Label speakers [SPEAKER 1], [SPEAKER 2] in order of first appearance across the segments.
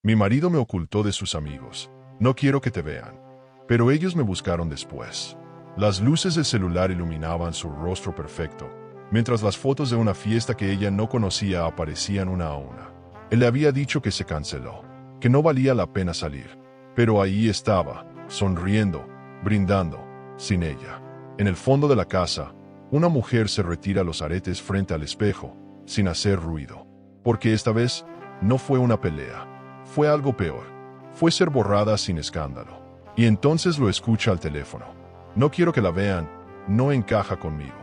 [SPEAKER 1] Mi marido me ocultó de sus amigos. No quiero que te vean. Pero ellos me buscaron después. Las luces del celular iluminaban su rostro perfecto, mientras las fotos de una fiesta que ella no conocía aparecían una a una. Él le había dicho que se canceló, que no valía la pena salir. Pero ahí estaba, sonriendo, brindando, sin ella. En el fondo de la casa, una mujer se retira los aretes frente al espejo, sin hacer ruido. Porque esta vez no fue una pelea. Fue algo peor. Fue ser borrada sin escándalo. Y entonces lo escucha al teléfono. No quiero que la vean, no encaja conmigo.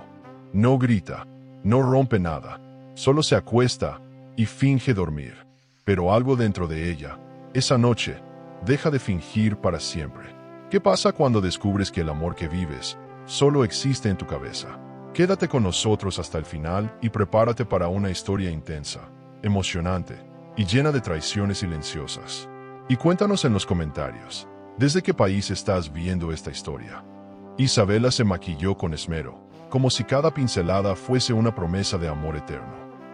[SPEAKER 1] No grita, no rompe nada. Solo se acuesta y finge dormir. Pero algo dentro de ella, esa noche, deja de fingir para siempre. ¿Qué pasa cuando descubres que el amor que vives solo existe en tu cabeza? Quédate con nosotros hasta el final y prepárate para una historia intensa, emocionante y llena de traiciones silenciosas. Y cuéntanos en los comentarios, ¿desde qué país estás viendo esta historia? Isabela se maquilló con esmero, como si cada pincelada fuese una promesa de amor eterno.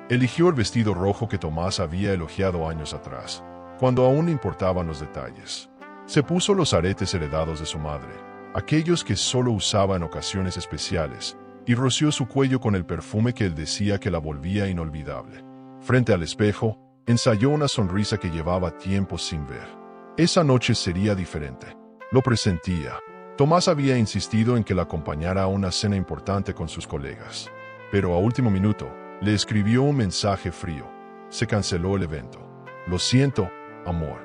[SPEAKER 1] Eligió el vestido rojo que Tomás había elogiado años atrás, cuando aún le importaban los detalles. Se puso los aretes heredados de su madre, aquellos que solo usaba en ocasiones especiales, y roció su cuello con el perfume que él decía que la volvía inolvidable. Frente al espejo, ensayó una sonrisa que llevaba tiempo sin ver. Esa noche sería diferente. Lo presentía. Tomás había insistido en que la acompañara a una cena importante con sus colegas. Pero a último minuto, le escribió un mensaje frío. Se canceló el evento. Lo siento, amor.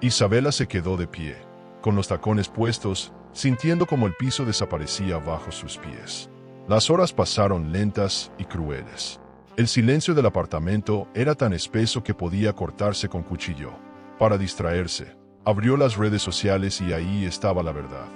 [SPEAKER 1] Isabela se quedó de pie, con los tacones puestos, sintiendo como el piso desaparecía bajo sus pies. Las horas pasaron lentas y crueles. El silencio del apartamento era tan espeso que podía cortarse con cuchillo. Para distraerse, abrió las redes sociales y ahí estaba la verdad,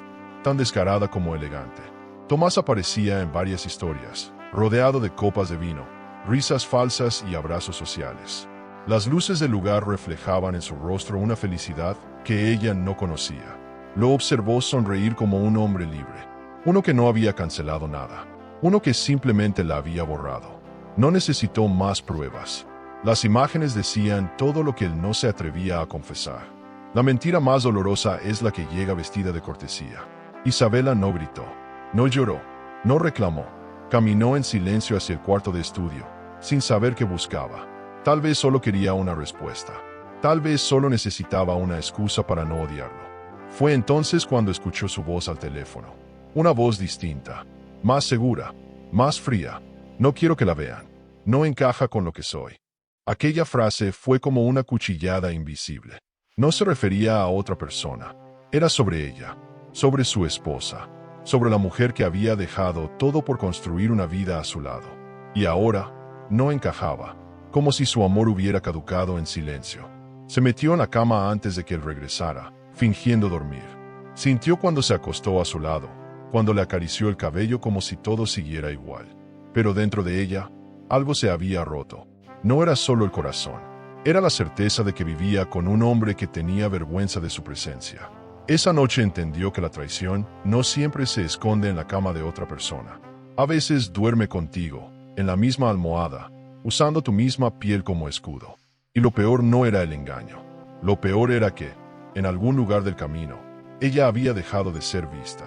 [SPEAKER 1] tan descarada como elegante. Tomás aparecía en varias historias, rodeado de copas de vino, risas falsas y abrazos sociales. Las luces del lugar reflejaban en su rostro una felicidad que ella no conocía. Lo observó sonreír como un hombre libre, uno que no había cancelado nada, uno que simplemente la había borrado. No necesitó más pruebas. Las imágenes decían todo lo que él no se atrevía a confesar. La mentira más dolorosa es la que llega vestida de cortesía. Isabela no gritó, no lloró, no reclamó. Caminó en silencio hacia el cuarto de estudio, sin saber qué buscaba. Tal vez solo quería una respuesta. Tal vez solo necesitaba una excusa para no odiarlo. Fue entonces cuando escuchó su voz al teléfono. Una voz distinta, más segura, más fría. No quiero que la vean. No encaja con lo que soy. Aquella frase fue como una cuchillada invisible. No se refería a otra persona. Era sobre ella, sobre su esposa, sobre la mujer que había dejado todo por construir una vida a su lado. Y ahora, no encajaba, como si su amor hubiera caducado en silencio. Se metió en la cama antes de que él regresara, fingiendo dormir. Sintió cuando se acostó a su lado, cuando le acarició el cabello como si todo siguiera igual. Pero dentro de ella, algo se había roto. No era solo el corazón, era la certeza de que vivía con un hombre que tenía vergüenza de su presencia. Esa noche entendió que la traición no siempre se esconde en la cama de otra persona. A veces duerme contigo, en la misma almohada, usando tu misma piel como escudo. Y lo peor no era el engaño. Lo peor era que, en algún lugar del camino, ella había dejado de ser vista.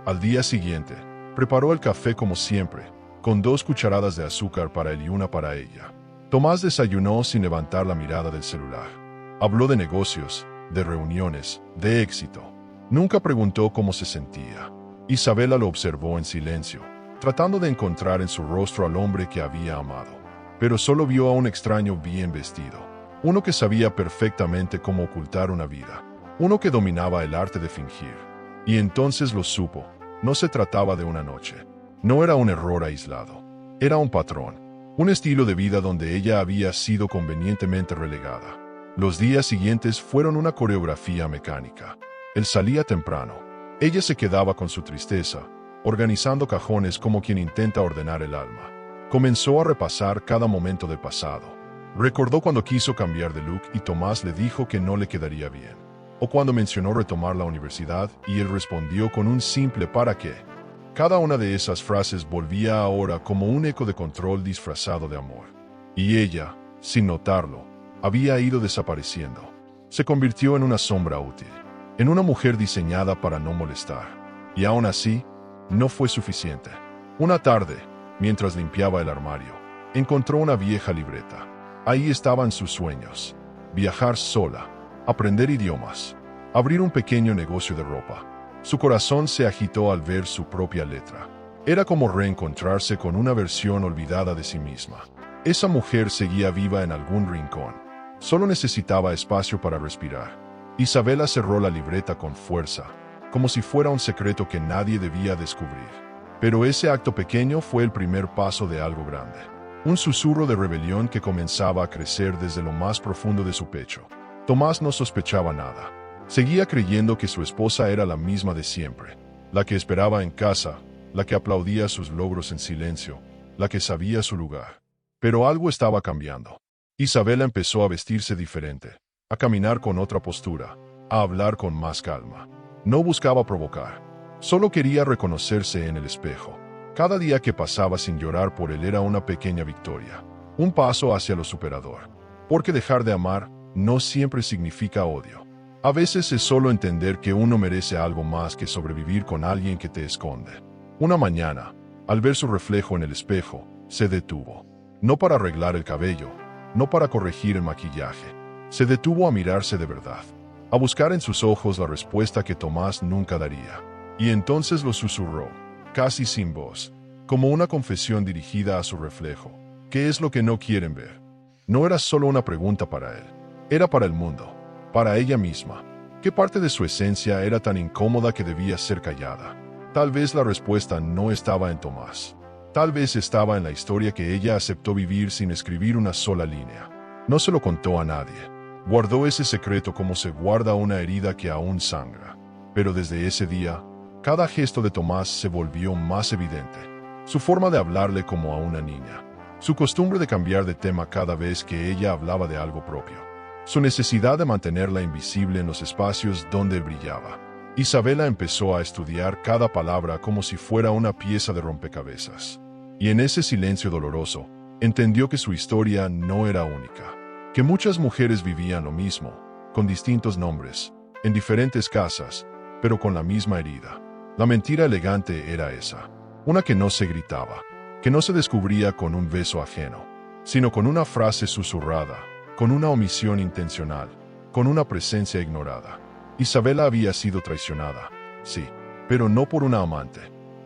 [SPEAKER 1] Al día siguiente, preparó el café como siempre, con 2 cucharadas de azúcar para él y una para ella. Tomás desayunó sin levantar la mirada del celular. Habló de negocios, de reuniones, de éxito. Nunca preguntó cómo se sentía. Isabela lo observó en silencio, tratando de encontrar en su rostro al hombre que había amado. Pero solo vio a un extraño bien vestido. Uno que sabía perfectamente cómo ocultar una vida. Uno que dominaba el arte de fingir. Y entonces lo supo. No se trataba de una noche. No era un error aislado. Era un patrón. Un estilo de vida donde ella había sido convenientemente relegada. Los días siguientes fueron una coreografía mecánica. Él salía temprano. Ella se quedaba con su tristeza, organizando cajones como quien intenta ordenar el alma. Comenzó a repasar cada momento del pasado. Recordó cuando quiso cambiar de look y Tomás le dijo que no le quedaría bien. O cuando mencionó retomar la universidad y él respondió con un simple ¿para qué? Cada una de esas frases volvía ahora como un eco de control disfrazado de amor. Y ella, sin notarlo, había ido desapareciendo. Se convirtió en una sombra útil, en una mujer diseñada para no molestar. Y aún así, no fue suficiente. Una tarde, mientras limpiaba el armario, encontró una vieja libreta. Ahí estaban sus sueños: viajar sola, aprender idiomas, abrir un pequeño negocio de ropa. Su corazón se agitó al ver su propia letra. Era como reencontrarse con una versión olvidada de sí misma. Esa mujer seguía viva en algún rincón. Solo necesitaba espacio para respirar. Isabela cerró la libreta con fuerza, como si fuera un secreto que nadie debía descubrir. Pero ese acto pequeño fue el primer paso de algo grande. Un susurro de rebelión que comenzaba a crecer desde lo más profundo de su pecho. Tomás no sospechaba nada. Seguía creyendo que su esposa era la misma de siempre, la que esperaba en casa, la que aplaudía sus logros en silencio, la que sabía su lugar. Pero algo estaba cambiando. Isabela empezó a vestirse diferente, a caminar con otra postura, a hablar con más calma. No buscaba provocar, solo quería reconocerse en el espejo. Cada día que pasaba sin llorar por él era una pequeña victoria, un paso hacia lo superador. Porque dejar de amar no siempre significa odio. A veces es solo entender que uno merece algo más que sobrevivir con alguien que te esconde. Una mañana, al ver su reflejo en el espejo, se detuvo. No para arreglar el cabello, no para corregir el maquillaje. Se detuvo a mirarse de verdad, a buscar en sus ojos la respuesta que Tomás nunca daría. Y entonces lo susurró, casi sin voz, como una confesión dirigida a su reflejo. ¿Qué es lo que no quieren ver? No era solo una pregunta para él, era para el mundo, para ella misma. ¿Qué parte de su esencia era tan incómoda que debía ser callada? Tal vez la respuesta no estaba en Tomás. Tal vez estaba en la historia que ella aceptó vivir sin escribir una sola línea. No se lo contó a nadie. Guardó ese secreto como se guarda una herida que aún sangra. Pero desde ese día, cada gesto de Tomás se volvió más evidente. Su forma de hablarle como a una niña. Su costumbre de cambiar de tema cada vez que ella hablaba de algo propio. Su necesidad de mantenerla invisible en los espacios donde brillaba. Isabela empezó a estudiar cada palabra como si fuera una pieza de rompecabezas. Y en ese silencio doloroso, entendió que su historia no era única. Que muchas mujeres vivían lo mismo, con distintos nombres, en diferentes casas, pero con la misma herida. La mentira elegante era esa, una que no se gritaba, que no se descubría con un beso ajeno, sino con una frase susurrada, con una omisión intencional, con una presencia ignorada. Isabela había sido traicionada, sí, pero no por una amante.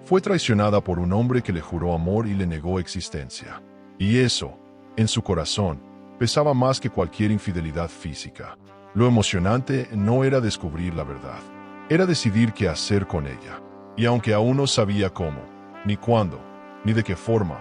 [SPEAKER 1] Fue traicionada por un hombre que le juró amor y le negó existencia. Y eso, en su corazón, pesaba más que cualquier infidelidad física. Lo emocionante no era descubrir la verdad, era decidir qué hacer con ella. Y aunque aún no sabía cómo, ni cuándo, ni de qué forma,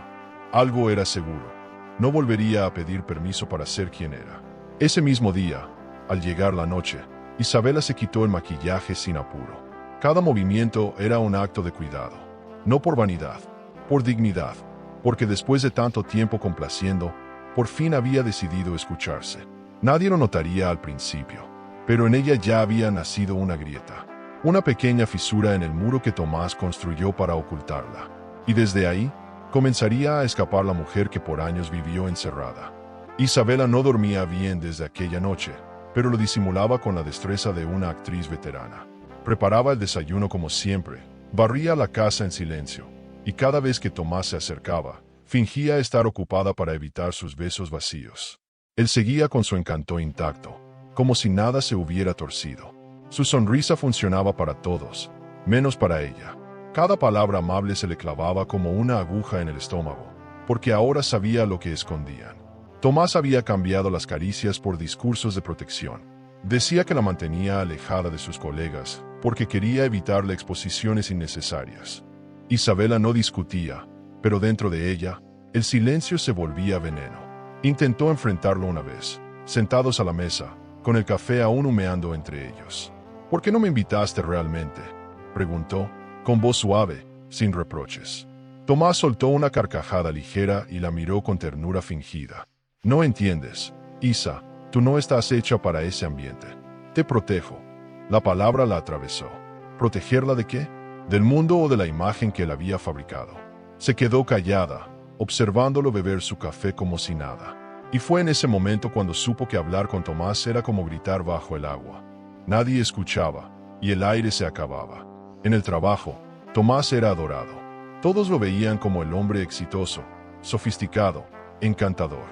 [SPEAKER 1] algo era seguro: no volvería a pedir permiso para ser quien era. Ese mismo día, al llegar la noche, Isabela se quitó el maquillaje sin apuro. Cada movimiento era un acto de cuidado, no por vanidad, por dignidad, porque después de tanto tiempo complaciendo, por fin había decidido escucharse. Nadie lo notaría al principio, pero en ella ya había nacido una grieta, una pequeña fisura en el muro que Tomás construyó para ocultarla. Y desde ahí, comenzaría a escapar la mujer que por años vivió encerrada. Isabela no dormía bien desde aquella noche, pero lo disimulaba con la destreza de una actriz veterana. Preparaba el desayuno como siempre, barría la casa en silencio, y cada vez que Tomás se acercaba, fingía estar ocupada para evitar sus besos vacíos. Él seguía con su encanto intacto, como si nada se hubiera torcido. Su sonrisa funcionaba para todos, menos para ella. Cada palabra amable se le clavaba como una aguja en el estómago, porque ahora sabía lo que escondían. Tomás había cambiado las caricias por discursos de protección. Decía que la mantenía alejada de sus colegas, porque quería evitarle exposiciones innecesarias. Isabela no discutía, pero dentro de ella, el silencio se volvía veneno. Intentó enfrentarlo una vez, sentados a la mesa, con el café aún humeando entre ellos. ¿Por qué no me invitaste realmente?, preguntó, con voz suave, sin reproches. Tomás soltó una carcajada ligera y la miró con ternura fingida. No entiendes, Isa, tú no estás hecha para ese ambiente. Te protejo. La palabra la atravesó. ¿Protegerla de qué? ¿Del mundo o de la imagen que él había fabricado? Se quedó callada, observándolo beber su café como si nada. Y fue en ese momento cuando supo que hablar con Tomás era como gritar bajo el agua. Nadie escuchaba, y el aire se acababa. En el trabajo, Tomás era adorado. Todos lo veían como el hombre exitoso, sofisticado, encantador.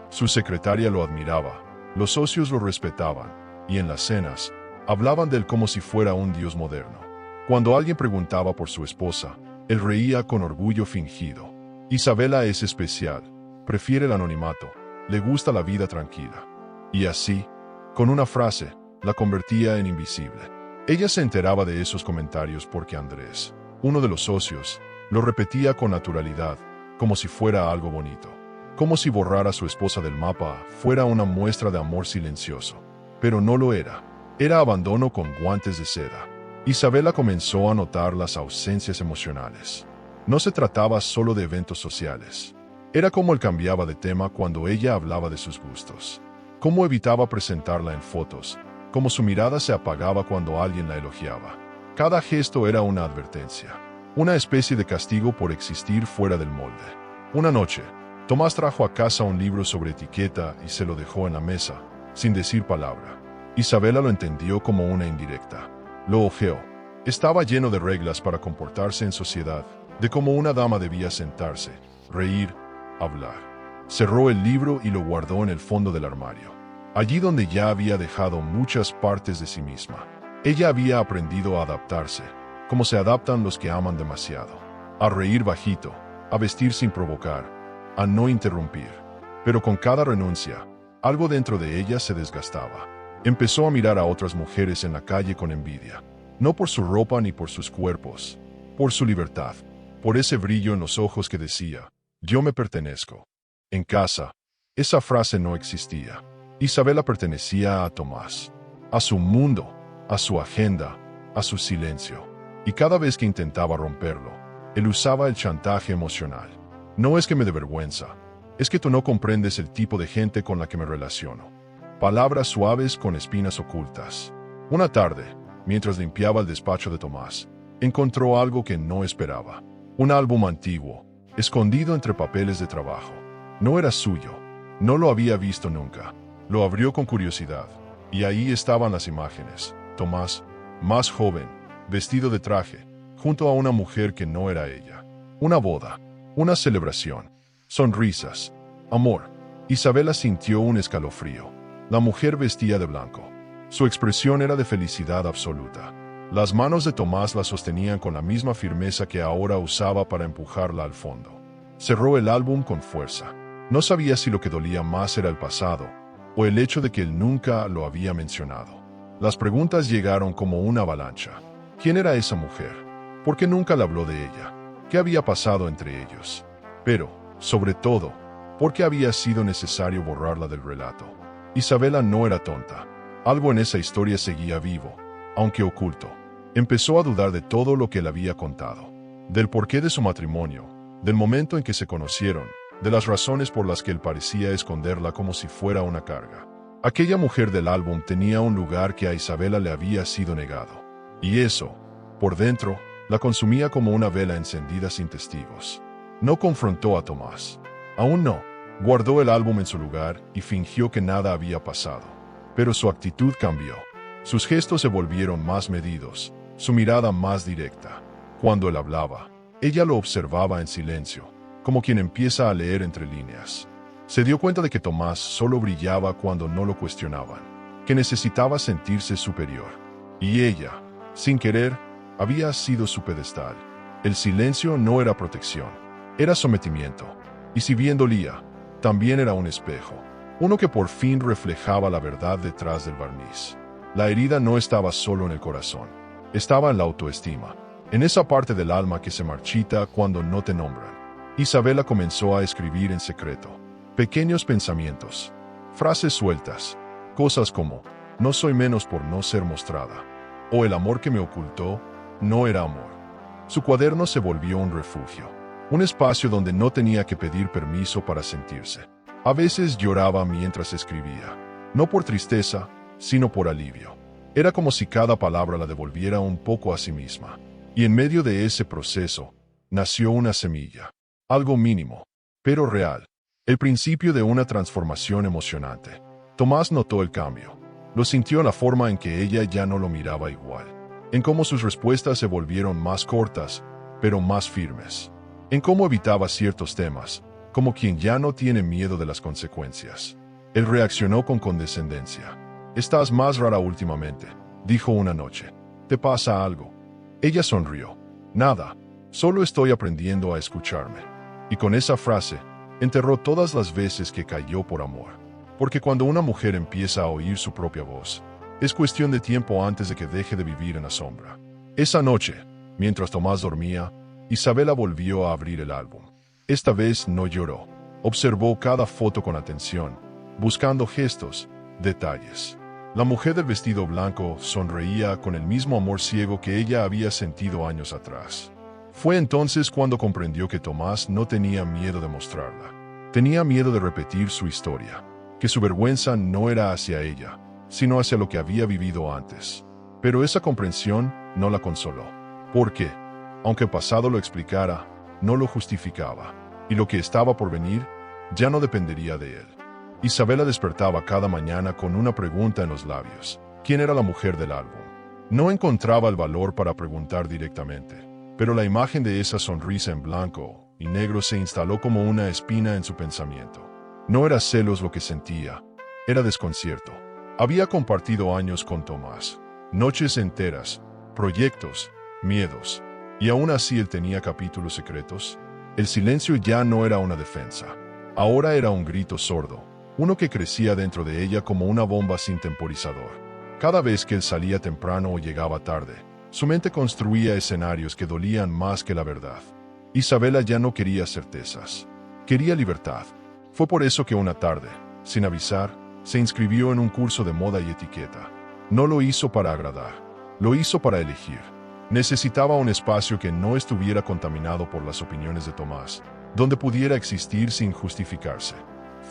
[SPEAKER 1] Su secretaria lo admiraba, los socios lo respetaban, y en las cenas, hablaban de él como si fuera un dios moderno. Cuando alguien preguntaba por su esposa, él reía con orgullo fingido. Isabela es especial, prefiere el anonimato, le gusta la vida tranquila. Y así, con una frase, la convertía en invisible. Ella se enteraba de esos comentarios porque Andrés, uno de los socios, lo repetía con naturalidad, como si fuera algo bonito. Como si borrar a su esposa del mapa fuera una muestra de amor silencioso. Pero no lo era. Era abandono con guantes de seda. Isabela comenzó a notar las ausencias emocionales. No se trataba solo de eventos sociales. Era como él cambiaba de tema cuando ella hablaba de sus gustos. Cómo evitaba presentarla en fotos. Cómo su mirada se apagaba cuando alguien la elogiaba. Cada gesto era una advertencia. Una especie de castigo por existir fuera del molde. Una noche, Tomás trajo a casa un libro sobre etiqueta y se lo dejó en la mesa, sin decir palabra. Isabela lo entendió como una indirecta. Lo hojeó. Estaba lleno de reglas para comportarse en sociedad, de cómo una dama debía sentarse, reír, hablar. Cerró el libro y lo guardó en el fondo del armario, allí donde ya había dejado muchas partes de sí misma. Ella había aprendido a adaptarse, como se adaptan los que aman demasiado. A reír bajito, a vestir sin provocar, a no interrumpir. Pero con cada renuncia, algo dentro de ella se desgastaba. Empezó a mirar a otras mujeres en la calle con envidia. No por su ropa ni por sus cuerpos, por su libertad, por ese brillo en los ojos que decía, yo me pertenezco. En casa, esa frase no existía. Isabela pertenecía a Tomás, a su mundo, a su agenda, a su silencio. Y cada vez que intentaba romperlo, él usaba el chantaje emocional. No es que me dé vergüenza, es que tú no comprendes el tipo de gente con la que me relaciono. Palabras suaves con espinas ocultas. Una tarde, mientras limpiaba el despacho de Tomás, encontró algo que no esperaba. Un álbum antiguo, escondido entre papeles de trabajo. No era suyo, no lo había visto nunca. Lo abrió con curiosidad, y ahí estaban las imágenes. Tomás, más joven, vestido de traje, junto a una mujer que no era ella. Una boda, una celebración, sonrisas, amor. Isabela sintió un escalofrío. La mujer vestía de blanco. Su expresión era de felicidad absoluta. Las manos de Tomás la sostenían con la misma firmeza que ahora usaba para empujarla al fondo. Cerró el álbum con fuerza. No sabía si lo que dolía más era el pasado, o el hecho de que él nunca lo había mencionado. Las preguntas llegaron como una avalancha. ¿Quién era esa mujer? ¿Por qué nunca le habló de ella? ¿Qué había pasado entre ellos? Pero, sobre todo, ¿por qué había sido necesario borrarla del relato? Isabela no era tonta. Algo en esa historia seguía vivo, aunque oculto. Empezó a dudar de todo lo que él había contado. Del porqué de su matrimonio, del momento en que se conocieron, de las razones por las que él parecía esconderla como si fuera una carga. Aquella mujer del álbum tenía un lugar que a Isabela le había sido negado. Y eso, por dentro, la consumía como una vela encendida sin testigos. No confrontó a Tomás. Aún no. Guardó el álbum en su lugar y fingió que nada había pasado. Pero su actitud cambió. Sus gestos se volvieron más medidos, su mirada más directa. Cuando él hablaba, ella lo observaba en silencio, como quien empieza a leer entre líneas. Se dio cuenta de que Tomás solo brillaba cuando no lo cuestionaban, que necesitaba sentirse superior. Y ella, sin querer, había sido su pedestal. El silencio no era protección, era sometimiento. Y si bien dolía, también era un espejo, uno que por fin reflejaba la verdad detrás del barniz. La herida no estaba solo en el corazón, estaba en la autoestima, en esa parte del alma que se marchita cuando no te nombran. Isabela comenzó a escribir en secreto. Pequeños pensamientos, frases sueltas, cosas como, no soy menos por no ser mostrada, o el amor que me ocultó no era amor. Su cuaderno se volvió un refugio, un espacio donde no tenía que pedir permiso para sentirse. A veces lloraba mientras escribía, no por tristeza, sino por alivio. Era como si cada palabra la devolviera un poco a sí misma. Y en medio de ese proceso, nació una semilla, algo mínimo, pero real. El principio de una transformación emocionante. Tomás notó el cambio. Lo sintió en la forma en que ella ya no lo miraba igual. En cómo sus respuestas se volvieron más cortas, pero más firmes. En cómo evitaba ciertos temas, como quien ya no tiene miedo de las consecuencias. Él reaccionó con condescendencia. «Estás más rara últimamente», dijo una noche. «¿Te pasa algo?» Ella sonrió. «Nada, solo estoy aprendiendo a escucharme». Y con esa frase, enterró todas las veces que cayó por amor. Porque cuando una mujer empieza a oír su propia voz, es cuestión de tiempo antes de que deje de vivir en la sombra. Esa noche, mientras Tomás dormía, Isabela volvió a abrir el álbum. Esta vez no lloró. Observó cada foto con atención, buscando gestos, detalles. La mujer del vestido blanco sonreía con el mismo amor ciego que ella había sentido años atrás. Fue entonces cuando comprendió que Tomás no tenía miedo de mostrarla. Tenía miedo de repetir su historia, que su vergüenza no era hacia ella, sino hacia lo que había vivido antes. Pero esa comprensión no la consoló. Porque, aunque el pasado lo explicara, no lo justificaba, y lo que estaba por venir ya no dependería de él. Isabela despertaba cada mañana con una pregunta en los labios. ¿Quién era la mujer del álbum? No encontraba el valor para preguntar directamente, pero la imagen de esa sonrisa en blanco y negro se instaló como una espina en su pensamiento. No era celos lo que sentía, era desconcierto. Había compartido años con Tomás, noches enteras, proyectos, miedos, y aún así él tenía capítulos secretos. El silencio ya no era una defensa, ahora era un grito sordo, uno que crecía dentro de ella como una bomba sin temporizador. Cada vez que él salía temprano o llegaba tarde, su mente construía escenarios que dolían más que la verdad. Isabela ya no quería certezas, quería libertad. Fue por eso que una tarde, sin avisar, se inscribió en un curso de moda y etiqueta. No lo hizo para agradar, lo hizo para elegir. Necesitaba un espacio que no estuviera contaminado por las opiniones de Tomás, donde pudiera existir sin justificarse.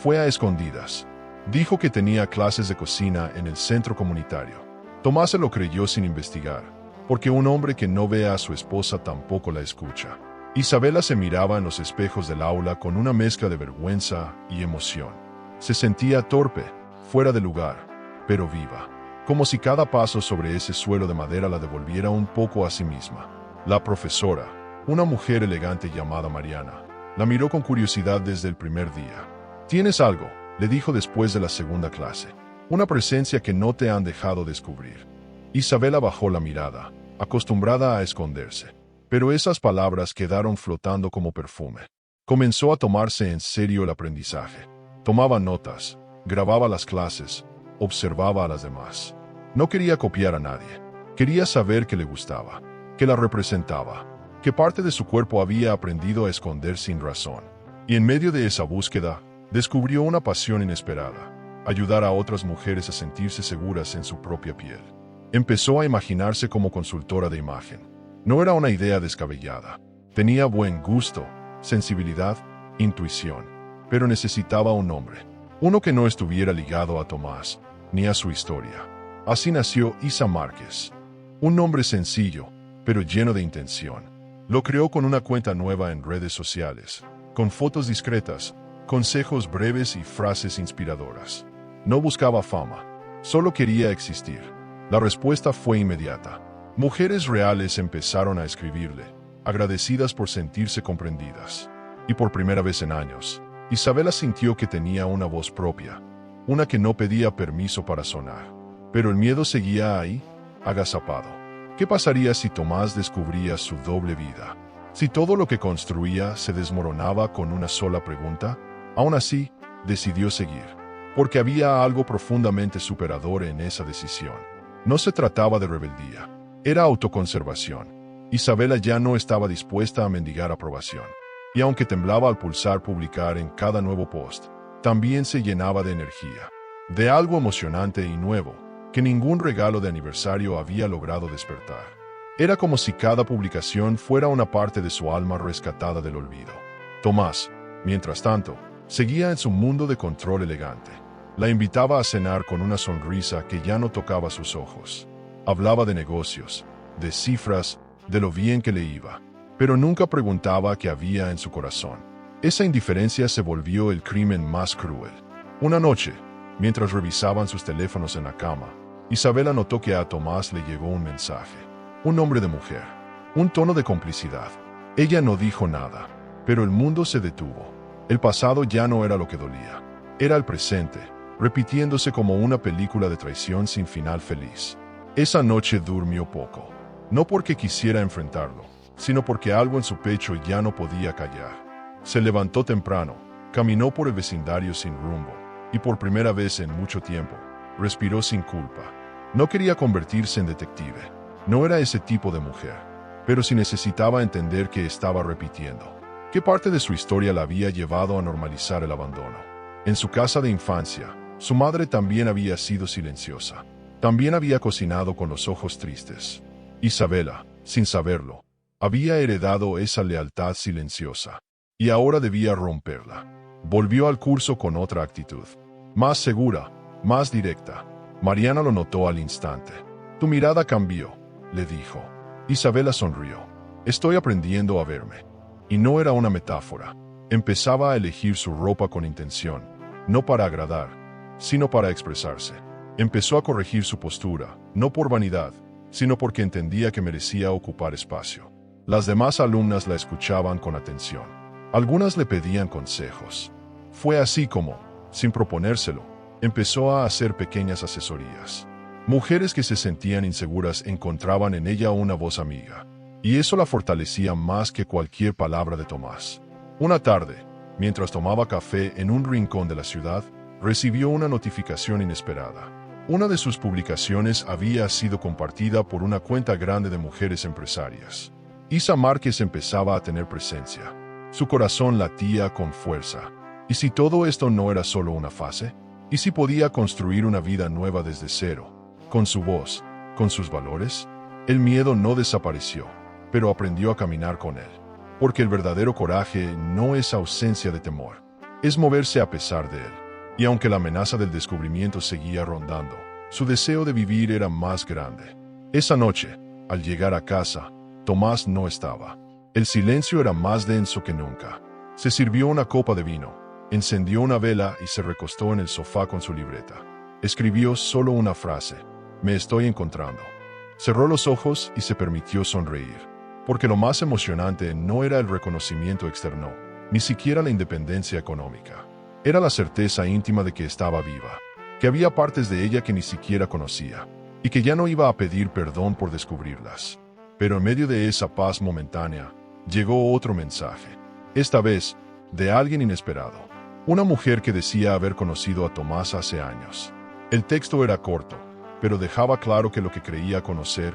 [SPEAKER 1] Fue a escondidas. Dijo que tenía clases de cocina en el centro comunitario. Tomás se lo creyó sin investigar, porque un hombre que no ve a su esposa tampoco la escucha. Isabela se miraba en los espejos del aula con una mezcla de vergüenza y emoción. Se sentía torpe, fuera de lugar, pero viva, como si cada paso sobre ese suelo de madera la devolviera un poco a sí misma. La profesora, una mujer elegante llamada Mariana, la miró con curiosidad desde el primer día. «¿Tienes algo?», le dijo después de la segunda clase. «Una presencia que no te han dejado descubrir». Isabela bajó la mirada, acostumbrada a esconderse. Pero esas palabras quedaron flotando como perfume. Comenzó a tomarse en serio el aprendizaje. Tomaba notas, grababa las clases, observaba a las demás. No quería copiar a nadie. Quería saber que le gustaba, que la representaba, que parte de su cuerpo había aprendido a esconder sin razón. Y en medio de esa búsqueda, descubrió una pasión inesperada: ayudar a otras mujeres a sentirse seguras en su propia piel. Empezó a imaginarse como consultora de imagen. No era una idea descabellada. Tenía buen gusto, sensibilidad, intuición, pero necesitaba un nombre. Uno que no estuviera ligado a Tomás, ni a su historia. Así nació Isa Márquez. Un nombre sencillo, pero lleno de intención. Lo creó con una cuenta nueva en redes sociales, con fotos discretas, consejos breves y frases inspiradoras. No buscaba fama, solo quería existir. La respuesta fue inmediata. Mujeres reales empezaron a escribirle, agradecidas por sentirse comprendidas. Y por primera vez en años, Isabela sintió que tenía una voz propia, una que no pedía permiso para sonar. Pero el miedo seguía ahí, agazapado. ¿Qué pasaría si Tomás descubría su doble vida? Si todo lo que construía se desmoronaba con una sola pregunta. Aún así, decidió seguir, porque había algo profundamente superador en esa decisión. No se trataba de rebeldía. Era autoconservación. Isabela ya no estaba dispuesta a mendigar aprobación. Y aunque temblaba al pulsar publicar en cada nuevo post, también se llenaba de energía, de algo emocionante y nuevo, que ningún regalo de aniversario había logrado despertar. Era como si cada publicación fuera una parte de su alma rescatada del olvido. Tomás, mientras tanto, seguía en su mundo de control elegante. La invitaba a cenar con una sonrisa que ya no tocaba sus ojos. Hablaba de negocios, de cifras, de lo bien que le iba, pero nunca preguntaba qué había en su corazón. Esa indiferencia se volvió el crimen más cruel. Una noche, mientras revisaban sus teléfonos en la cama, Isabela notó que a Tomás le llegó un mensaje. Un nombre de mujer. Un tono de complicidad. Ella no dijo nada, pero el mundo se detuvo. El pasado ya no era lo que dolía. Era el presente, repitiéndose como una película de traición sin final feliz. Esa noche durmió poco. No porque quisiera enfrentarlo, sino porque algo en su pecho ya no podía callar. Se levantó temprano, caminó por el vecindario sin rumbo, y por primera vez en mucho tiempo, respiró sin culpa. No quería convertirse en detective. No era ese tipo de mujer. Pero sí necesitaba entender que estaba repitiendo. ¿Qué parte de su historia la había llevado a normalizar el abandono? En su casa de infancia, su madre también había sido silenciosa. También había cocinado con los ojos tristes. Isabela, sin saberlo, había heredado esa lealtad silenciosa. Y ahora debía romperla. Volvió al curso con otra actitud. Más segura, más directa. Mariana lo notó al instante. Tu mirada cambió, le dijo. Isabela sonrió. Estoy aprendiendo a verme. Y no era una metáfora. Empezaba a elegir su ropa con intención, no para agradar, sino para expresarse. Empezó a corregir su postura, no por vanidad, sino porque entendía que merecía ocupar espacio. Las demás alumnas la escuchaban con atención. Algunas le pedían consejos. Fue así como, sin proponérselo, empezó a hacer pequeñas asesorías. Mujeres que se sentían inseguras encontraban en ella una voz amiga, y eso la fortalecía más que cualquier palabra de Tomás. Una tarde, mientras tomaba café en un rincón de la ciudad, recibió una notificación inesperada. Una de sus publicaciones había sido compartida por una cuenta grande de mujeres empresarias. Isa Márquez empezaba a tener presencia. Su corazón latía con fuerza. ¿Y si todo esto no era solo una fase? ¿Y si podía construir una vida nueva desde cero? Con su voz, con sus valores. El miedo no desapareció, pero aprendió a caminar con él. Porque el verdadero coraje no es ausencia de temor, es moverse a pesar de él. Y aunque la amenaza del descubrimiento seguía rondando, su deseo de vivir era más grande. Esa noche, al llegar a casa, Tomás no estaba. El silencio era más denso que nunca. Se sirvió una copa de vino, encendió una vela y se recostó en el sofá con su libreta. Escribió solo una frase: me estoy encontrando. Cerró los ojos y se permitió sonreír, porque lo más emocionante no era el reconocimiento externo, ni siquiera la independencia económica. Era la certeza íntima de que estaba viva, que había partes de ella que ni siquiera conocía, y que ya no iba a pedir perdón por descubrirlas. Pero en medio de esa paz momentánea, llegó otro mensaje. Esta vez, de alguien inesperado. Una mujer que decía haber conocido a Tomás hace años. El texto era corto, pero dejaba claro que lo que creía conocer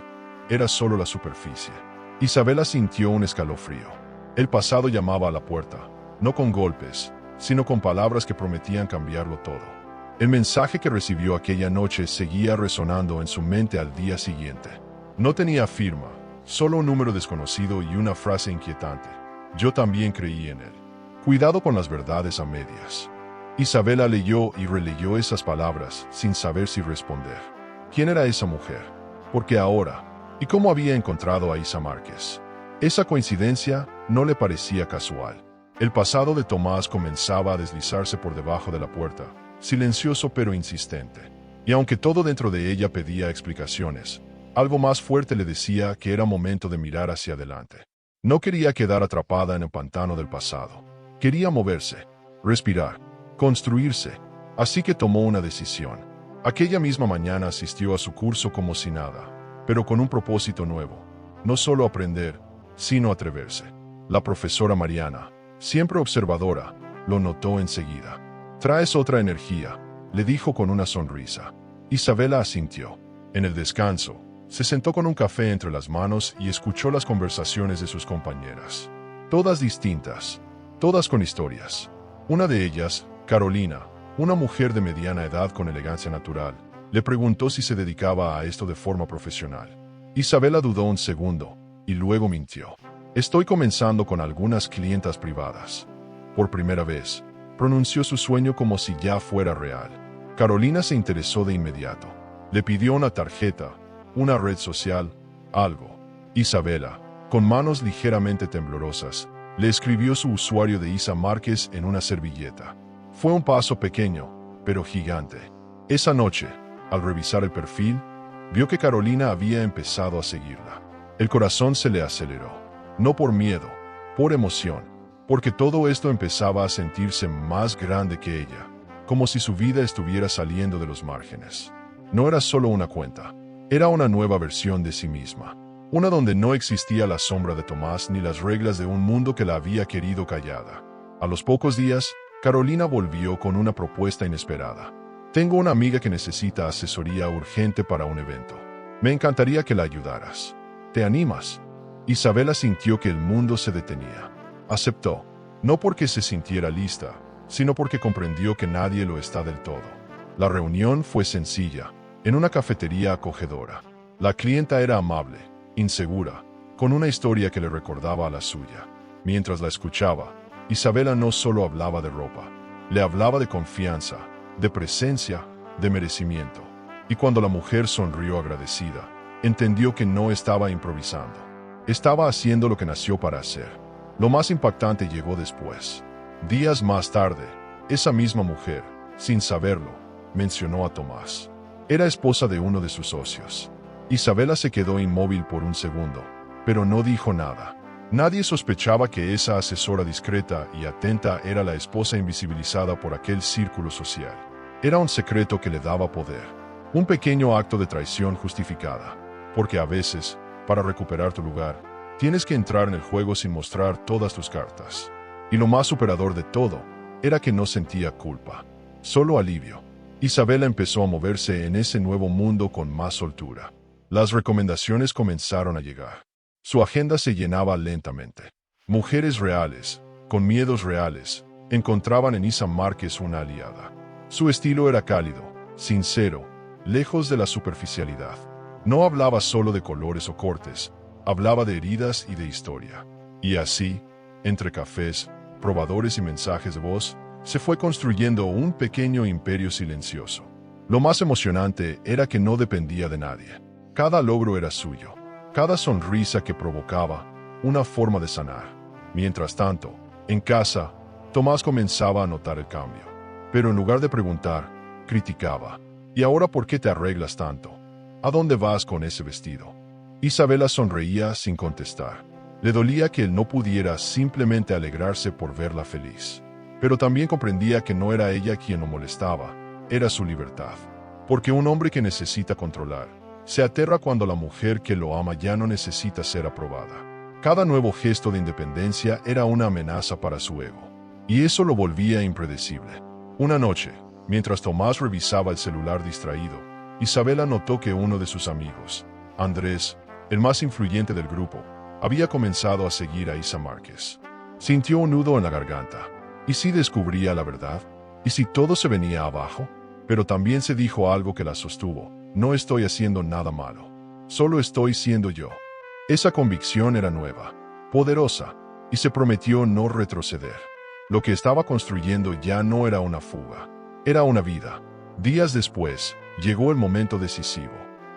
[SPEAKER 1] era solo la superficie. Isabela sintió un escalofrío. El pasado llamaba a la puerta, no con golpes, sino con palabras que prometían cambiarlo todo. El mensaje que recibió aquella noche seguía resonando en su mente al día siguiente. No tenía firma, solo un número desconocido y una frase inquietante. Yo también creí en él. Cuidado con las verdades a medias. Isabela leyó y releyó esas palabras sin saber si responder. ¿Quién era esa mujer? ¿Por qué ahora? ¿Y cómo había encontrado a Isa Márquez? Esa coincidencia no le parecía casual. El pasado de Tomás comenzaba a deslizarse por debajo de la puerta, silencioso pero insistente. Y aunque todo dentro de ella pedía explicaciones, algo más fuerte le decía que era momento de mirar hacia adelante. No quería quedar atrapada en el pantano del pasado. Quería moverse, respirar, construirse. Así que tomó una decisión. Aquella misma mañana asistió a su curso como si nada, pero con un propósito nuevo. No solo aprender, sino atreverse. La profesora Mariana, siempre observadora, lo notó enseguida. «Traes otra energía», le dijo con una sonrisa. Isabela asintió. En el descanso, se sentó con un café entre las manos y escuchó las conversaciones de sus compañeras. Todas distintas, todas con historias. Una de ellas, Carolina, una mujer de mediana edad con elegancia natural, le preguntó si se dedicaba a esto de forma profesional. Isabela dudó un segundo, y luego mintió. «Estoy comenzando con algunas clientas privadas». Por primera vez, pronunció su sueño como si ya fuera real. Carolina se interesó de inmediato. Le pidió una tarjeta, una red social, algo. Isabela, con manos ligeramente temblorosas, Le escribió su usuario de Isa Márquez en una servilleta. Fue un paso pequeño, pero gigante. Esa noche, al revisar el perfil, vio que Carolina había empezado a seguirla. El corazón se le aceleró. No por miedo, por emoción, porque todo esto empezaba a sentirse más grande que ella, como si su vida estuviera saliendo de los márgenes. No era solo una cuenta, era una nueva versión de sí misma. Una donde no existía la sombra de Tomás ni las reglas de un mundo que la había querido callada. A los pocos días, Carolina volvió con una propuesta inesperada. Tengo una amiga que necesita asesoría urgente para un evento. Me encantaría que la ayudaras. ¿Te animas? Isabela sintió que el mundo se detenía. Aceptó, no porque se sintiera lista, sino porque comprendió que nadie lo está del todo. La reunión fue sencilla, en una cafetería acogedora. La clienta era amable, insegura, con una historia que le recordaba a la suya. Mientras la escuchaba, Isabela no solo hablaba de ropa, le hablaba de confianza, de presencia, de merecimiento. Y cuando la mujer sonrió agradecida, entendió que no estaba improvisando. Estaba haciendo lo que nació para hacer. Lo más impactante llegó después. Días más tarde, esa misma mujer, sin saberlo, mencionó a Tomás. Era esposa de uno de sus socios. Isabela se quedó inmóvil por un segundo, pero no dijo nada. Nadie sospechaba que esa asesora discreta y atenta era la esposa invisibilizada por aquel círculo social. Era un secreto que le daba poder, un pequeño acto de traición justificada, porque a veces, para recuperar tu lugar, tienes que entrar en el juego sin mostrar todas tus cartas. Y lo más superador de todo, era que no sentía culpa, solo alivio. Isabela empezó a moverse en ese nuevo mundo con más soltura. Las recomendaciones comenzaron a llegar. Su agenda se llenaba lentamente. Mujeres reales, con miedos reales, encontraban en Isa Márquez una aliada. Su estilo era cálido, sincero, lejos de la superficialidad. No hablaba solo de colores o cortes, hablaba de heridas y de historia. Y así, entre cafés, probadores y mensajes de voz, se fue construyendo un pequeño imperio silencioso. Lo más emocionante era que no dependía de nadie. Cada logro era suyo. Cada sonrisa que provocaba, una forma de sanar. Mientras tanto, en casa, Tomás comenzaba a notar el cambio. Pero en lugar de preguntar, criticaba. ¿Y ahora por qué te arreglas tanto? ¿A dónde vas con ese vestido? Isabela sonreía sin contestar. Le dolía que él no pudiera simplemente alegrarse por verla feliz. Pero también comprendía que no era ella quien lo molestaba, era su libertad. Porque un hombre que necesita controlar, se aterra cuando la mujer que lo ama ya no necesita ser aprobada. Cada nuevo gesto de independencia era una amenaza para su ego. Y eso lo volvía impredecible. Una noche, mientras Tomás revisaba el celular distraído, Isabela notó que uno de sus amigos, Andrés, el más influyente del grupo, había comenzado a seguir a Isa Márquez. Sintió un nudo en la garganta. ¿Y si descubría la verdad? ¿Y si todo se venía abajo? Pero también se dijo algo que la sostuvo. No estoy haciendo nada malo. Solo estoy siendo yo. Esa convicción era nueva, poderosa, y se prometió no retroceder. Lo que estaba construyendo ya no era una fuga, era una vida. Días después, llegó el momento decisivo.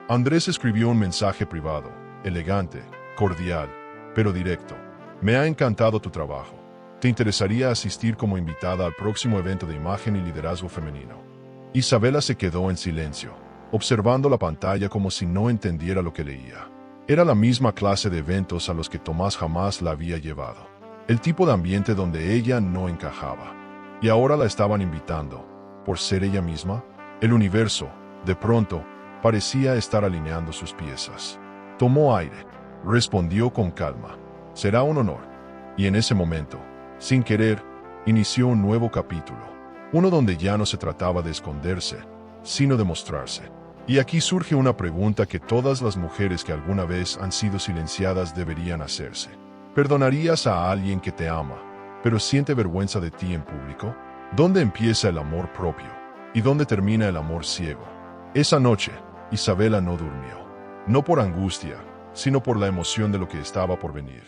[SPEAKER 1] Andrés escribió un mensaje privado, elegante, cordial, pero directo. Me ha encantado tu trabajo. ¿Te interesaría asistir como invitada al próximo evento de imagen y liderazgo femenino? Isabela se quedó en silencio, observando la pantalla como si no entendiera lo que leía. Era la misma clase de eventos a los que Tomás jamás la había llevado. El tipo de ambiente donde ella no encajaba. Y ahora la estaban invitando. Por ser ella misma, el universo, de pronto, parecía estar alineando sus piezas. Tomó aire, respondió con calma. Será un honor. Y en ese momento, sin querer, inició un nuevo capítulo. Uno donde ya no se trataba de esconderse, sino de mostrarse. Y aquí surge una pregunta que todas las mujeres que alguna vez han sido silenciadas deberían hacerse. ¿Perdonarías a alguien que te ama, pero siente vergüenza de ti en público? ¿Dónde empieza el amor propio? ¿Y dónde termina el amor ciego? Esa noche, Isabela no durmió. No por angustia, sino por la emoción de lo que estaba por venir.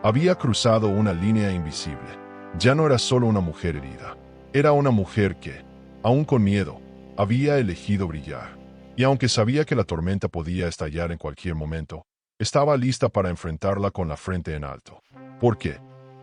[SPEAKER 1] Había cruzado una línea invisible. Ya no era solo una mujer herida. Era una mujer que, aún con miedo, había elegido brillar. Y aunque sabía que la tormenta podía estallar en cualquier momento, estaba lista para enfrentarla con la frente en alto. ¿Por qué?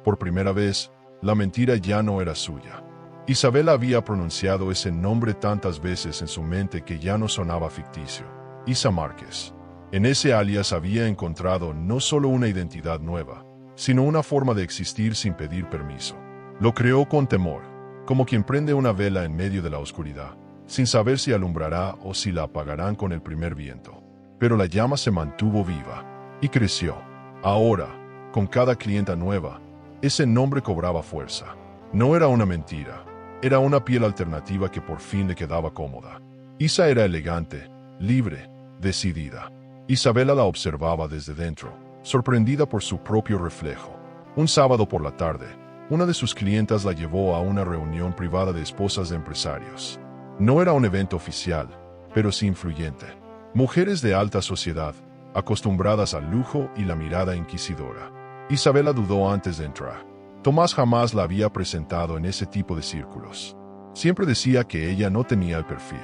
[SPEAKER 1] Por primera vez, la mentira ya no era suya. Isabela había pronunciado ese nombre tantas veces en su mente que ya no sonaba ficticio. Isa Márquez. En ese alias había encontrado no solo una identidad nueva, sino una forma de existir sin pedir permiso. Lo creó con temor, como quien prende una vela en medio de la oscuridad, sin saber si alumbrará o si la apagarán con el primer viento. Pero la llama se mantuvo viva y creció. Ahora, con cada clienta nueva, ese nombre cobraba fuerza. No era una mentira, era una piel alternativa que por fin le quedaba cómoda. Isa era elegante, libre, decidida. Isabela la observaba desde dentro, sorprendida por su propio reflejo. Un sábado por la tarde, una de sus clientas la llevó a una reunión privada de esposas de empresarios. No era un evento oficial, pero sí influyente. Mujeres de alta sociedad, acostumbradas al lujo y la mirada inquisidora. Isabela dudó antes de entrar. Tomás jamás la había presentado en ese tipo de círculos. Siempre decía que ella no tenía el perfil.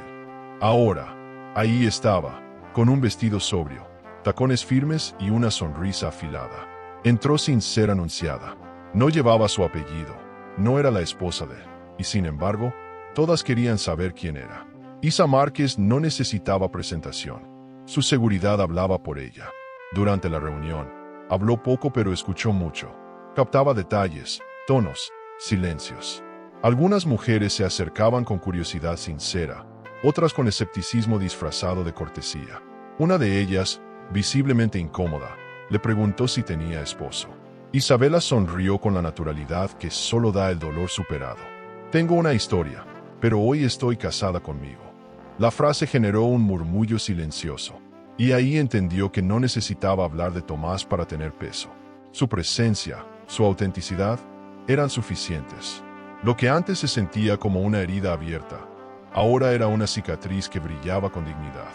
[SPEAKER 1] Ahora, ahí estaba, con un vestido sobrio, tacones firmes y una sonrisa afilada. Entró sin ser anunciada. No llevaba su apellido, no era la esposa de, y sin embargo, todas querían saber quién era. Isa Márquez no necesitaba presentación. Su seguridad hablaba por ella. Durante la reunión, habló poco pero escuchó mucho. Captaba detalles, tonos, silencios. Algunas mujeres se acercaban con curiosidad sincera, otras con escepticismo disfrazado de cortesía. Una de ellas, visiblemente incómoda, le preguntó si tenía esposo. Isabela sonrió con la naturalidad que solo da el dolor superado. Tengo una historia, pero hoy estoy casada conmigo. La frase generó un murmullo silencioso, y ahí entendió que no necesitaba hablar de Tomás para tener peso. Su presencia, su autenticidad, eran suficientes. Lo que antes se sentía como una herida abierta, ahora era una cicatriz que brillaba con dignidad.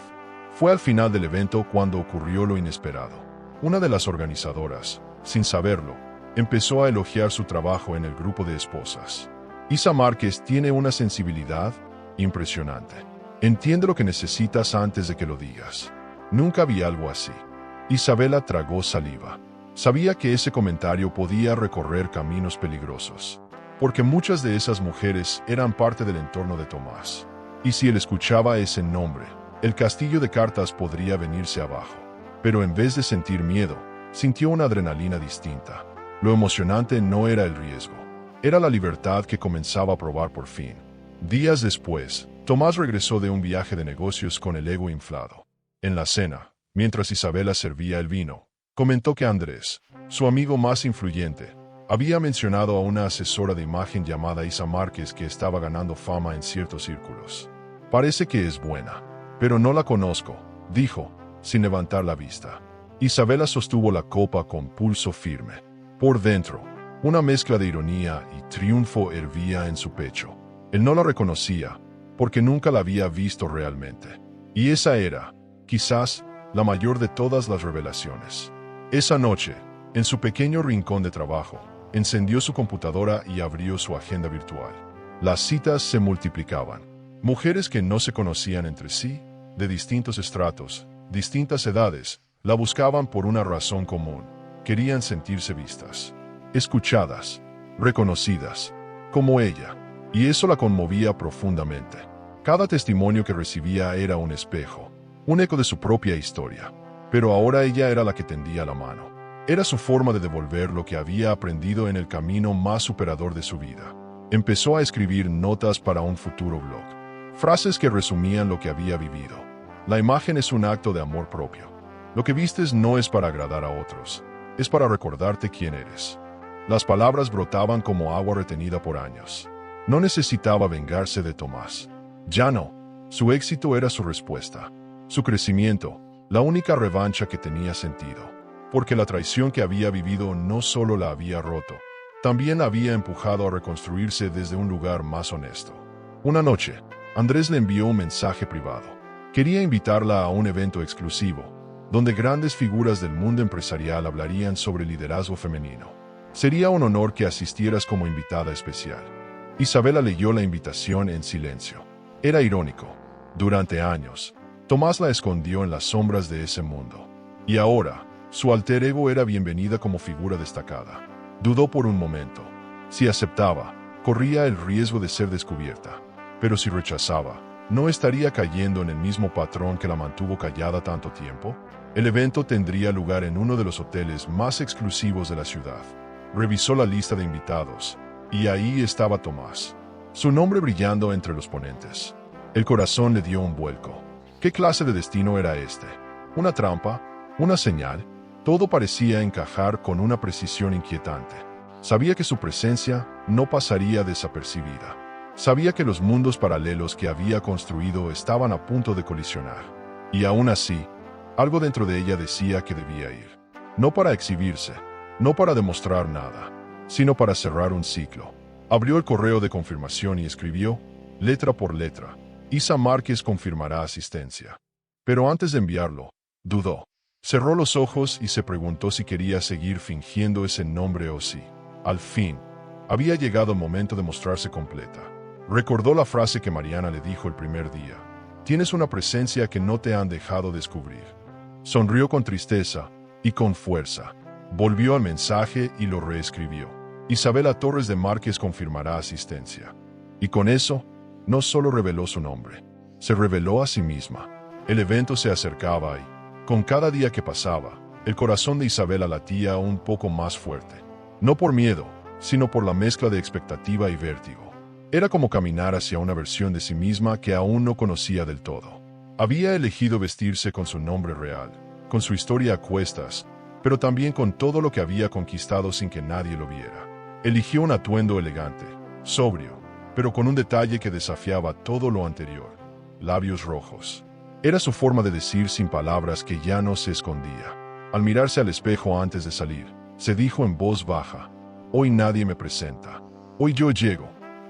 [SPEAKER 1] Fue al final del evento cuando ocurrió lo inesperado. Una de las organizadoras, sin saberlo, empezó a elogiar su trabajo en el grupo de esposas. Isa Márquez tiene una sensibilidad impresionante. Entiende lo que necesitas antes de que lo digas. Nunca vi algo así. Isabela tragó saliva. Sabía que ese comentario podía recorrer caminos peligrosos, porque muchas de esas mujeres eran parte del entorno de Tomás. Y si él escuchaba ese nombre, el castillo de cartas podría venirse abajo. Pero en vez de sentir miedo, sintió una adrenalina distinta. Lo emocionante no era el riesgo, era la libertad que comenzaba a probar por fin. Días después, Tomás regresó de un viaje de negocios con el ego inflado. En la cena, mientras Isabela servía el vino, comentó que Andrés, su amigo más influyente, había mencionado a una asesora de imagen llamada Isa Márquez que estaba ganando fama en ciertos círculos. Parece que es buena, pero no la conozco, dijo, sin levantar la vista. Isabela sostuvo la copa con pulso firme. Por dentro, una mezcla de ironía y triunfo hervía en su pecho. Él no la reconocía, porque nunca la había visto realmente. Y esa era, quizás, la mayor de todas las revelaciones. Esa noche, en su pequeño rincón de trabajo, encendió su computadora y abrió su agenda virtual. Las citas se multiplicaban. Mujeres que no se conocían entre sí, de distintos estratos, distintas edades, la buscaban por una razón común. Querían sentirse vistas, escuchadas, reconocidas, como ella, y eso la conmovía profundamente. Cada testimonio que recibía era un espejo, un eco de su propia historia, pero ahora ella era la que tendía la mano. Era su forma de devolver lo que había aprendido en el camino más superador de su vida. Empezó a escribir notas para un futuro blog, frases que resumían lo que había vivido. La imagen es un acto de amor propio. Lo que vistes no es para agradar a otros, es para recordarte quién eres. Las palabras brotaban como agua retenida por años. No necesitaba vengarse de Tomás. Ya no. Su éxito era su respuesta. Su crecimiento, la única revancha que tenía sentido. Porque la traición que había vivido no solo la había roto, también la había empujado a reconstruirse desde un lugar más honesto. Una noche, Andrés le envió un mensaje privado. Quería invitarla a un evento exclusivo, donde grandes figuras del mundo empresarial hablarían sobre liderazgo femenino. Sería un honor que asistieras como invitada especial. Isabela leyó la invitación en silencio. Era irónico. Durante años, Tomás la escondió en las sombras de ese mundo. Y ahora, su alter ego era bienvenida como figura destacada. Dudó por un momento. Si aceptaba, corría el riesgo de ser descubierta. Pero si rechazaba, ¿no estaría cayendo en el mismo patrón que la mantuvo callada tanto tiempo? El evento tendría lugar en uno de los hoteles más exclusivos de la ciudad. Revisó la lista de invitados, y ahí estaba Tomás, su nombre brillando entre los ponentes. El corazón le dio un vuelco. ¿Qué clase de destino era este? ¿Una trampa? ¿Una señal? Todo parecía encajar con una precisión inquietante. Sabía que su presencia no pasaría desapercibida. Sabía que los mundos paralelos que había construido estaban a punto de colisionar. Y aún así, algo dentro de ella decía que debía ir. No para exhibirse, no para demostrar nada, sino para cerrar un ciclo. Abrió el correo de confirmación y escribió, letra por letra, Isa Márquez confirmará asistencia. Pero antes de enviarlo, dudó. Cerró los ojos y se preguntó si quería seguir fingiendo ese nombre o si, al fin, había llegado el momento de mostrarse completa. Recordó la frase que Mariana le dijo el primer día. Tienes una presencia que no te han dejado descubrir. Sonrió con tristeza y con fuerza. Volvió al mensaje y lo reescribió. Isabela Torres de Márquez confirmará asistencia. Y con eso, no solo reveló su nombre, se reveló a sí misma. El evento se acercaba y, con cada día que pasaba, el corazón de Isabela latía un poco más fuerte. No por miedo, sino por la mezcla de expectativa y vértigo. Era como caminar hacia una versión de sí misma que aún no conocía del todo. Había elegido vestirse con su nombre real, con su historia a cuestas, pero también con todo lo que había conquistado sin que nadie lo viera. Eligió un atuendo elegante, sobrio, pero con un detalle que desafiaba todo lo anterior: labios rojos. Era su forma de decir sin palabras que ya no se escondía. Al mirarse al espejo antes de salir, se dijo en voz baja: hoy nadie me presenta. Hoy yo llego.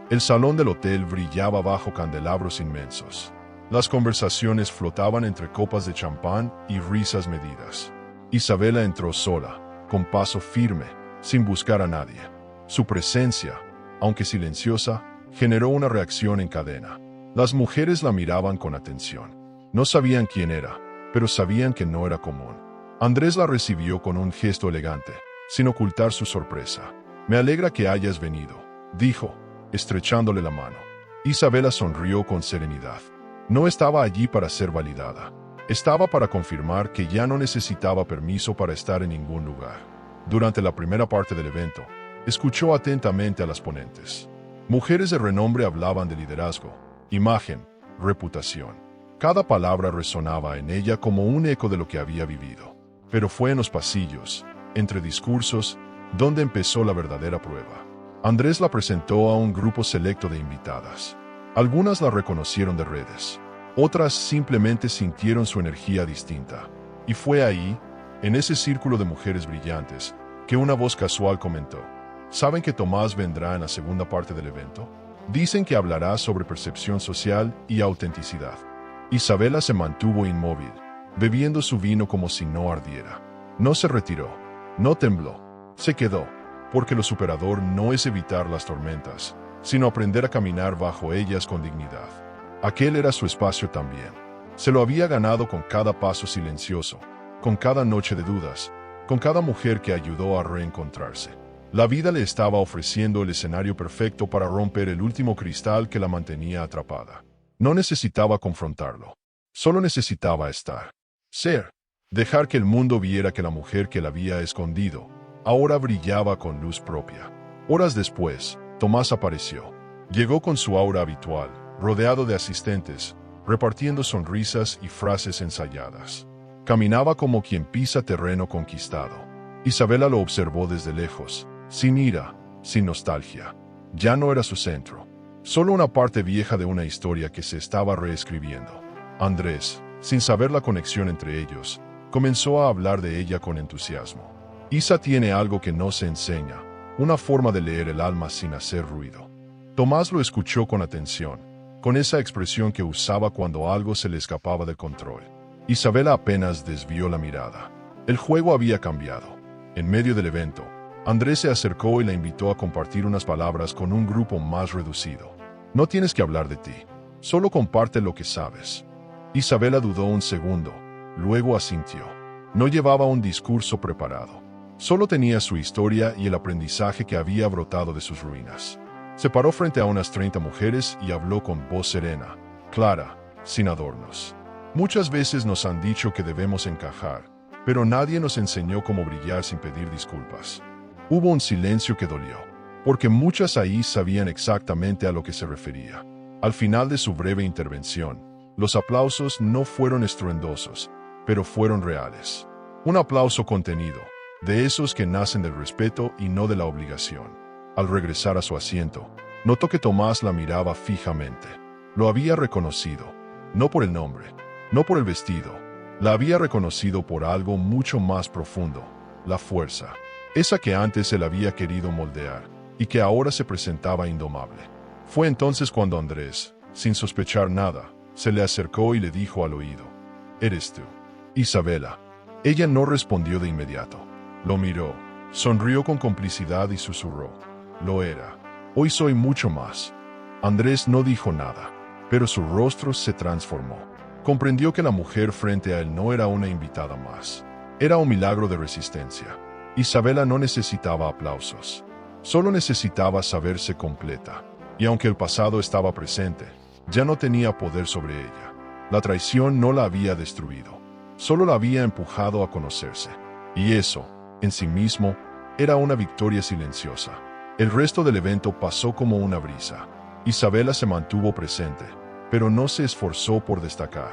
[SPEAKER 1] El salón del hotel brillaba bajo candelabros inmensos. Las conversaciones flotaban entre copas de champán y risas medidas. Isabela entró sola, con paso firme, sin buscar a nadie. Su presencia, aunque silenciosa, generó una reacción en cadena. Las mujeres la miraban con atención. No sabían quién era, pero sabían que no era común. Andrés la recibió con un gesto elegante, sin ocultar su sorpresa. Me alegra que hayas venido, dijo, estrechándole la mano. Isabela sonrió con serenidad. No estaba allí para ser validada. Estaba para confirmar que ya no necesitaba permiso para estar en ningún lugar. Durante la primera parte del evento, escuchó atentamente a las ponentes. Mujeres de renombre hablaban de liderazgo, imagen, reputación. Cada palabra resonaba en ella como un eco de lo que había vivido. Pero fue en los pasillos, entre discursos, donde empezó la verdadera prueba. Andrés la presentó a un grupo selecto de invitadas. Algunas la reconocieron de redes. Otras simplemente sintieron su energía distinta. Y fue ahí, en ese círculo de mujeres brillantes, que una voz casual comentó: ¿saben que Tomás vendrá en la segunda parte del evento? Dicen que hablará sobre percepción social y autenticidad. Isabela se mantuvo inmóvil, bebiendo su vino como si no ardiera. No se retiró, no tembló, se quedó, porque lo superador no es evitar las tormentas, sino aprender a caminar bajo ellas con dignidad. Aquel era su espacio también. Se lo había ganado con cada paso silencioso, con cada noche de dudas, con cada mujer que ayudó a reencontrarse. La vida le estaba ofreciendo el escenario perfecto para romper el último cristal que la mantenía atrapada. No necesitaba confrontarlo. Solo necesitaba estar. Ser. Dejar que el mundo viera que la mujer que la había escondido ahora brillaba con luz propia. Horas después, Tomás apareció. Llegó con su aura habitual, rodeado de asistentes, repartiendo sonrisas y frases ensayadas. Caminaba como quien pisa terreno conquistado. Isabela lo observó desde lejos, sin ira, sin nostalgia. Ya no era su centro. Solo una parte vieja de una historia que se estaba reescribiendo. Andrés, sin saber la conexión entre ellos, comenzó a hablar de ella con entusiasmo. Isa tiene algo que no se enseña, una forma de leer el alma sin hacer ruido. Tomás lo escuchó con atención, con esa expresión que usaba cuando algo se le escapaba de control. Isabela apenas desvió la mirada. El juego había cambiado. En medio del evento, Andrés se acercó y la invitó a compartir unas palabras con un grupo más reducido. No tienes que hablar de ti, solo comparte lo que sabes. Isabela dudó un segundo, luego asintió. No llevaba un discurso preparado. Solo tenía su historia y el aprendizaje que había brotado de sus ruinas. Se paró frente a unas 30 mujeres y habló con voz serena, clara, sin adornos. Muchas veces nos han dicho que debemos encajar, pero nadie nos enseñó cómo brillar sin pedir disculpas. Hubo un silencio que dolió, porque muchas ahí sabían exactamente a lo que se refería. Al final de su breve intervención, los aplausos no fueron estruendosos, pero fueron reales. Un aplauso contenido, de esos que nacen del respeto y no de la obligación. Al regresar a su asiento, notó que Tomás la miraba fijamente. Lo había reconocido, no por el nombre, no por el vestido. La había reconocido por algo mucho más profundo, la fuerza. Esa que antes él había querido moldear, y que ahora se presentaba indomable. Fue entonces cuando Andrés, sin sospechar nada, se le acercó y le dijo al oído: «¿Eres tú, Isabela?» Ella no respondió de inmediato. Lo miró, sonrió con complicidad y susurró: «Lo era. Hoy soy mucho más». Andrés no dijo nada, pero su rostro se transformó. Comprendió que la mujer frente a él no era una invitada más. Era un milagro de resistencia. Isabela no necesitaba aplausos. Solo necesitaba saberse completa. Y aunque el pasado estaba presente, ya no tenía poder sobre ella. La traición no la había destruido. Solo la había empujado a conocerse. Y eso, en sí mismo, era una victoria silenciosa. El resto del evento pasó como una brisa. Isabela se mantuvo presente, pero no se esforzó por destacar.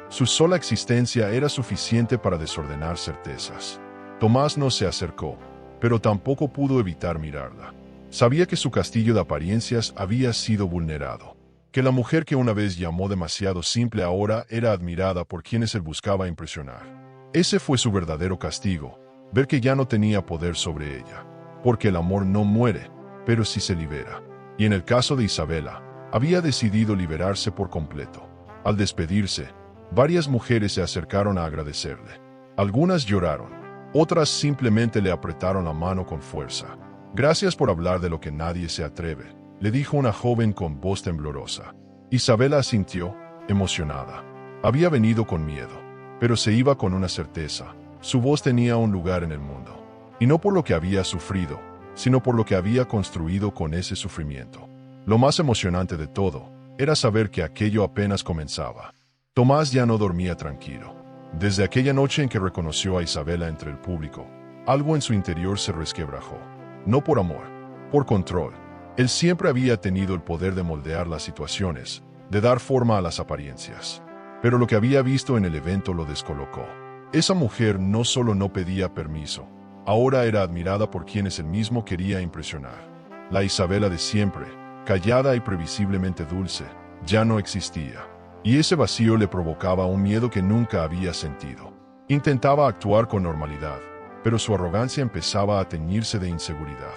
[SPEAKER 1] Su sola existencia era suficiente para desordenar certezas. Tomás no se acercó, pero tampoco pudo evitar mirarla. Sabía que su castillo de apariencias había sido vulnerado, que la mujer que una vez llamó demasiado simple ahora era admirada por quienes él buscaba impresionar. Ese fue su verdadero castigo, ver que ya no tenía poder sobre ella, porque el amor no muere, pero sí se libera. Y en el caso de Isabela, había decidido liberarse por completo. Al despedirse, varias mujeres se acercaron a agradecerle. Algunas lloraron, otras simplemente le apretaron la mano con fuerza. «Gracias por hablar de lo que nadie se atreve», le dijo una joven con voz temblorosa. Isabela asintió, emocionada. Había venido con miedo, pero se iba con una certeza: su voz tenía un lugar en el mundo. Y no por lo que había sufrido, sino por lo que había construido con ese sufrimiento. Lo más emocionante de todo era saber que aquello apenas comenzaba. Tomás ya no dormía tranquilo. Desde aquella noche en que reconoció a Isabela entre el público, algo en su interior se resquebrajó. No por amor, por control. Él siempre había tenido el poder de moldear las situaciones, de dar forma a las apariencias. Pero lo que había visto en el evento lo descolocó. Esa mujer no solo no pedía permiso, ahora era admirada por quienes él mismo quería impresionar. La Isabela de siempre, callada y previsiblemente dulce, ya no existía. Y ese vacío le provocaba un miedo que nunca había sentido. Intentaba actuar con normalidad, pero su arrogancia empezaba a teñirse de inseguridad.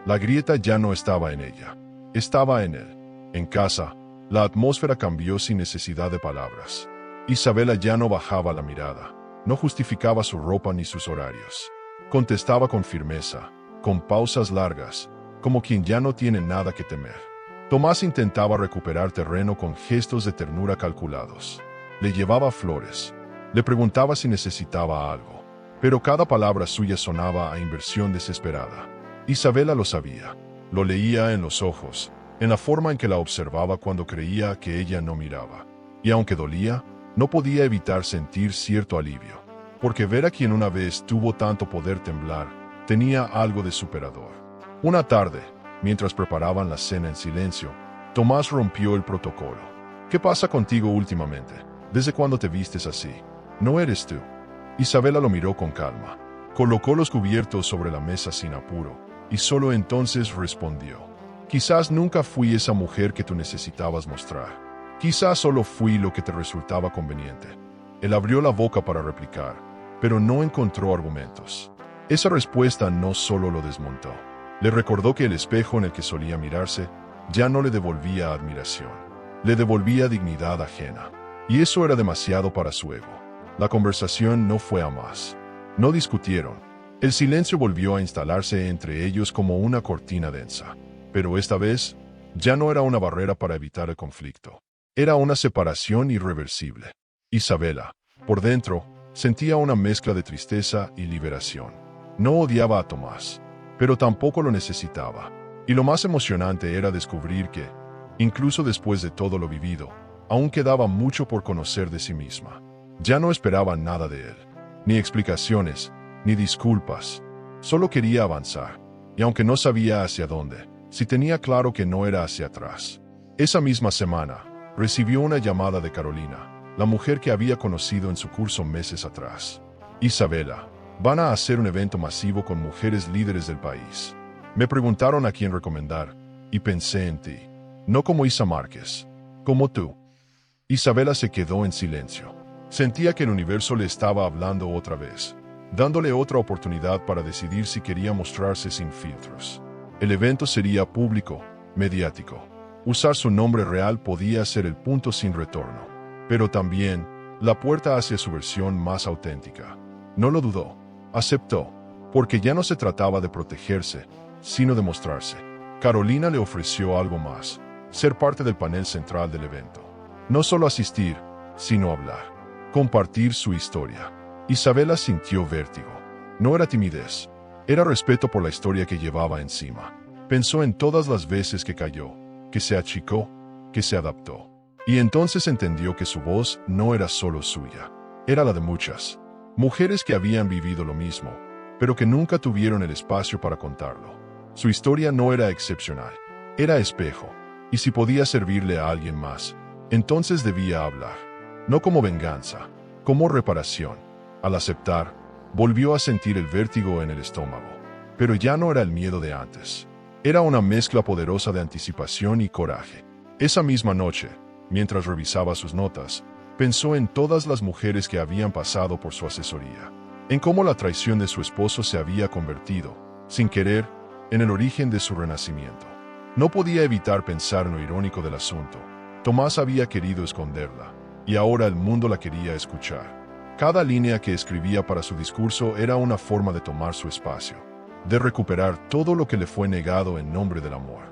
[SPEAKER 1] La grieta ya no estaba en ella, estaba en él. En casa, la atmósfera cambió sin necesidad de palabras. Isabela ya no bajaba la mirada, no justificaba su ropa ni sus horarios. Contestaba con firmeza, con pausas largas, como quien ya no tiene nada que temer. Tomás intentaba recuperar terreno con gestos de ternura calculados. Le llevaba flores, le preguntaba si necesitaba algo, pero cada palabra suya sonaba a inversión desesperada. Isabela lo sabía, lo leía en los ojos, en la forma en que la observaba cuando creía que ella no miraba. Y aunque dolía, no podía evitar sentir cierto alivio, porque ver a quien una vez tuvo tanto poder temblar, tenía algo de superador. Una tarde, mientras preparaban la cena en silencio, Tomás rompió el protocolo. «¿Qué pasa contigo últimamente? ¿Desde cuándo te vistes así? ¿No eres tú?» Isabela lo miró con calma. Colocó los cubiertos sobre la mesa sin apuro, y solo entonces respondió: «Quizás nunca fui esa mujer que tú necesitabas mostrar. Quizás solo fui lo que te resultaba conveniente». Él abrió la boca para replicar, pero no encontró argumentos. Esa respuesta no solo lo desmontó. Le recordó que el espejo en el que solía mirarse ya no le devolvía admiración, le devolvía dignidad ajena. Y eso era demasiado para su ego. La conversación no fue a más. No discutieron. El silencio volvió a instalarse entre ellos como una cortina densa. Pero esta vez, ya no era una barrera para evitar el conflicto. Era una separación irreversible. Isabela, por dentro, sentía una mezcla de tristeza y liberación. No odiaba a Tomás, pero tampoco lo necesitaba. Y lo más emocionante era descubrir que, incluso después de todo lo vivido, aún quedaba mucho por conocer de sí misma. Ya no esperaba nada de él, ni explicaciones, ni disculpas. Solo quería avanzar, y aunque no sabía hacia dónde, sí tenía claro que no era hacia atrás. Esa misma semana, recibió una llamada de Carolina, la mujer que había conocido en su curso meses atrás. Isabela, van a hacer un evento masivo con mujeres líderes del país. Me preguntaron a quién recomendar, y pensé en ti. No como Isa Márquez, como tú. Isabela se quedó en silencio. Sentía que el universo le estaba hablando otra vez, dándole otra oportunidad para decidir si quería mostrarse sin filtros. El evento sería público, mediático. Usar su nombre real podía ser el punto sin retorno, pero también la puerta hacia su versión más auténtica. No lo dudó, aceptó, porque ya no se trataba de protegerse, sino de mostrarse. Carolina le ofreció algo más, ser parte del panel central del evento. No solo asistir, sino hablar, compartir su historia. Isabela sintió vértigo. No era timidez, era respeto por la historia que llevaba encima. Pensó en todas las veces que cayó, que se achicó, que se adaptó. Y entonces entendió que su voz no era solo suya, era la de muchas. Mujeres que habían vivido lo mismo, pero que nunca tuvieron el espacio para contarlo. Su historia no era excepcional, era espejo, y si podía servirle a alguien más, entonces debía hablar. No como venganza, como reparación. Al aceptar, volvió a sentir el vértigo en el estómago, pero ya no era el miedo de antes. Era una mezcla poderosa de anticipación y coraje. Esa misma noche, mientras revisaba sus notas, pensó en todas las mujeres que habían pasado por su asesoría, en cómo la traición de su esposo se había convertido, sin querer, en el origen de su renacimiento. No podía evitar pensar en lo irónico del asunto. Tomás había querido esconderla, y ahora el mundo la quería escuchar. Cada línea que escribía para su discurso era una forma de tomar su espacio, de recuperar todo lo que le fue negado en nombre del amor.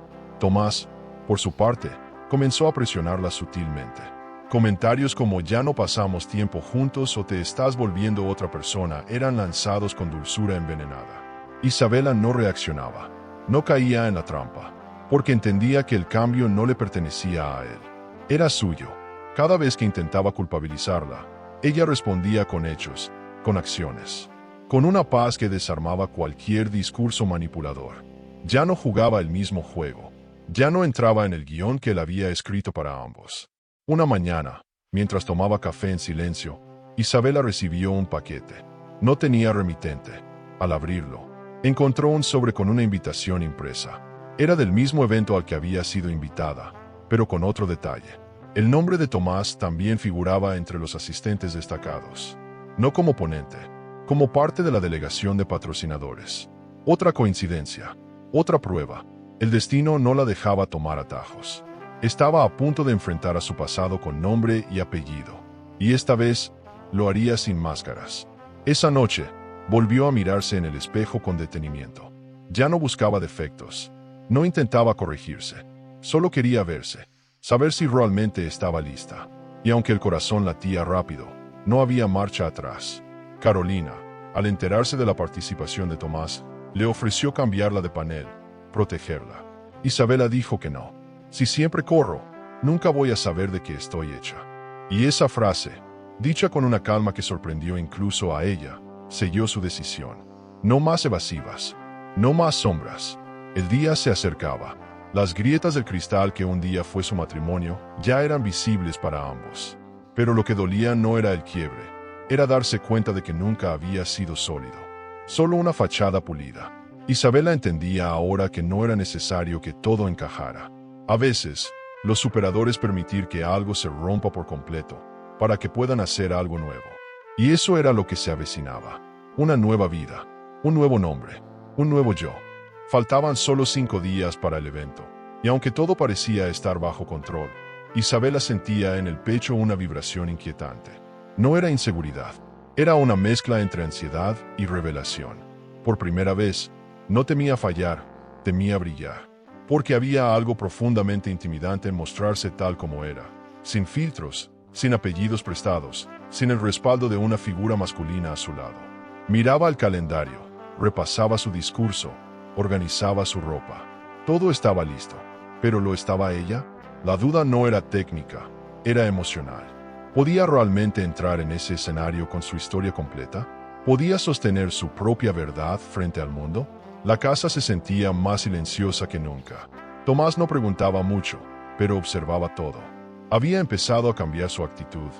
[SPEAKER 1] Tomás, por su parte, comenzó a presionarla sutilmente. Comentarios como "ya no pasamos tiempo juntos" o "te estás volviendo otra persona" eran lanzados con dulzura envenenada. Isabela no reaccionaba, no caía en la trampa, porque entendía que el cambio no le pertenecía a él. Era suyo. Cada vez que intentaba culpabilizarla, ella respondía con hechos, con acciones, con una paz que desarmaba cualquier discurso manipulador. Ya no jugaba el mismo juego, ya no entraba en el guión que él había escrito para ambos. Una mañana, mientras tomaba café en silencio, Isabela recibió un paquete. No tenía remitente. Al abrirlo, encontró un sobre con una invitación impresa. Era del mismo evento al que había sido invitada, pero con otro detalle. El nombre de Tomás también figuraba entre los asistentes destacados. No como ponente, como parte de la delegación de patrocinadores. Otra coincidencia, otra prueba. El destino no la dejaba tomar atajos. Estaba a punto de enfrentar a su pasado con nombre y apellido. Y esta vez, lo haría sin máscaras. Esa noche, volvió a mirarse en el espejo con detenimiento. Ya no buscaba defectos. No intentaba corregirse. Solo quería verse. Saber si realmente estaba lista. Y aunque el corazón latía rápido, no había marcha atrás. Carolina, al enterarse de la participación de Tomás, le ofreció cambiarla de panel, protegerla. Isabela dijo que no. Si siempre corro, nunca voy a saber de qué estoy hecha. Y esa frase, dicha con una calma que sorprendió incluso a ella, selló su decisión. No más evasivas, no más sombras. El día se acercaba. Las grietas del cristal que un día fue su matrimonio ya eran visibles para ambos. Pero lo que dolía no era el quiebre, era darse cuenta de que nunca había sido sólido. Solo una fachada pulida. Isabela entendía ahora que no era necesario que todo encajara. A veces, los superadores permitir que algo se rompa por completo, para que puedan hacer algo nuevo. Y eso era lo que se avecinaba. Una nueva vida, un nuevo nombre, un nuevo yo. Faltaban solo 5 días para el evento, y aunque todo parecía estar bajo control, Isabela sentía en el pecho una vibración inquietante. No era inseguridad, era una mezcla entre ansiedad y revelación. Por primera vez, no temía fallar, temía brillar, porque había algo profundamente intimidante en mostrarse tal como era, sin filtros, sin apellidos prestados, sin el respaldo de una figura masculina a su lado. Miraba el calendario, repasaba su discurso, organizaba su ropa. Todo estaba listo. ¿Pero lo estaba ella? La duda no era técnica, era emocional. ¿Podía realmente entrar en ese escenario con su historia completa? ¿Podía sostener su propia verdad frente al mundo? La casa se sentía más silenciosa que nunca. Tomás no preguntaba mucho, pero observaba todo. Había empezado a cambiar su actitud,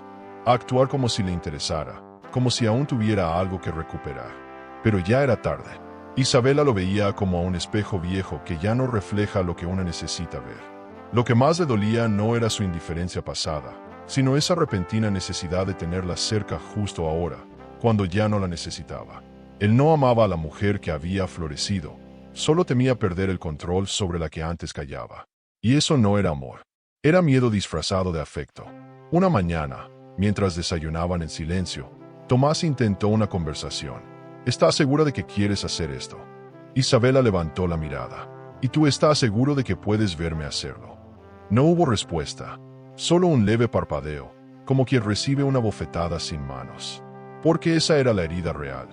[SPEAKER 1] a actuar como si le interesara, como si aún tuviera algo que recuperar. Pero ya era tarde. Isabela lo veía como a un espejo viejo que ya no refleja lo que una necesita ver. Lo que más le dolía no era su indiferencia pasada, sino esa repentina necesidad de tenerla cerca justo ahora, cuando ya no la necesitaba. Él no amaba a la mujer que había florecido, solo temía perder el control sobre la que antes callaba. Y eso no era amor, era miedo disfrazado de afecto. Una mañana, mientras desayunaban en silencio, Tomás intentó una conversación. ¿Estás segura de que quieres hacer esto? Isabela levantó la mirada. ¿Y tú estás seguro de que puedes verme hacerlo? No hubo respuesta, solo un leve parpadeo, como quien recibe una bofetada sin manos. Porque esa era la herida real.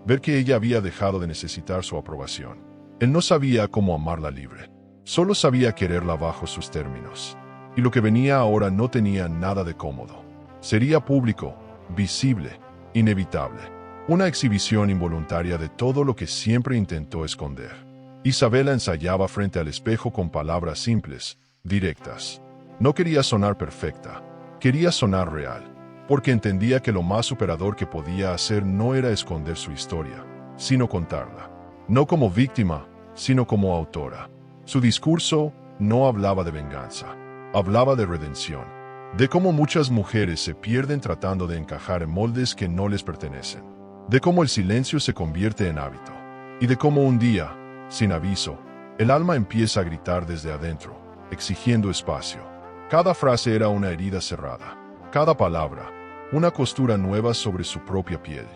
[SPEAKER 1] Ver que ella había dejado de necesitar su aprobación. Él no sabía cómo amarla libre. Solo sabía quererla bajo sus términos. Y lo que venía ahora no tenía nada de cómodo. Sería público, visible, inevitable. Una exhibición involuntaria de todo lo que siempre intentó esconder. Isabela ensayaba frente al espejo con palabras simples, directas. No quería sonar perfecta, quería sonar real, porque entendía que lo más superador que podía hacer no era esconder su historia, sino contarla. No como víctima, sino como autora. Su discurso no hablaba de venganza, hablaba de redención, de cómo muchas mujeres se pierden tratando de encajar en moldes que no les pertenecen, de cómo el silencio se convierte en hábito, y de cómo un día, sin aviso, el alma empieza a gritar desde adentro, exigiendo espacio. Cada frase era una herida cerrada, cada palabra, una costura nueva sobre su propia piel.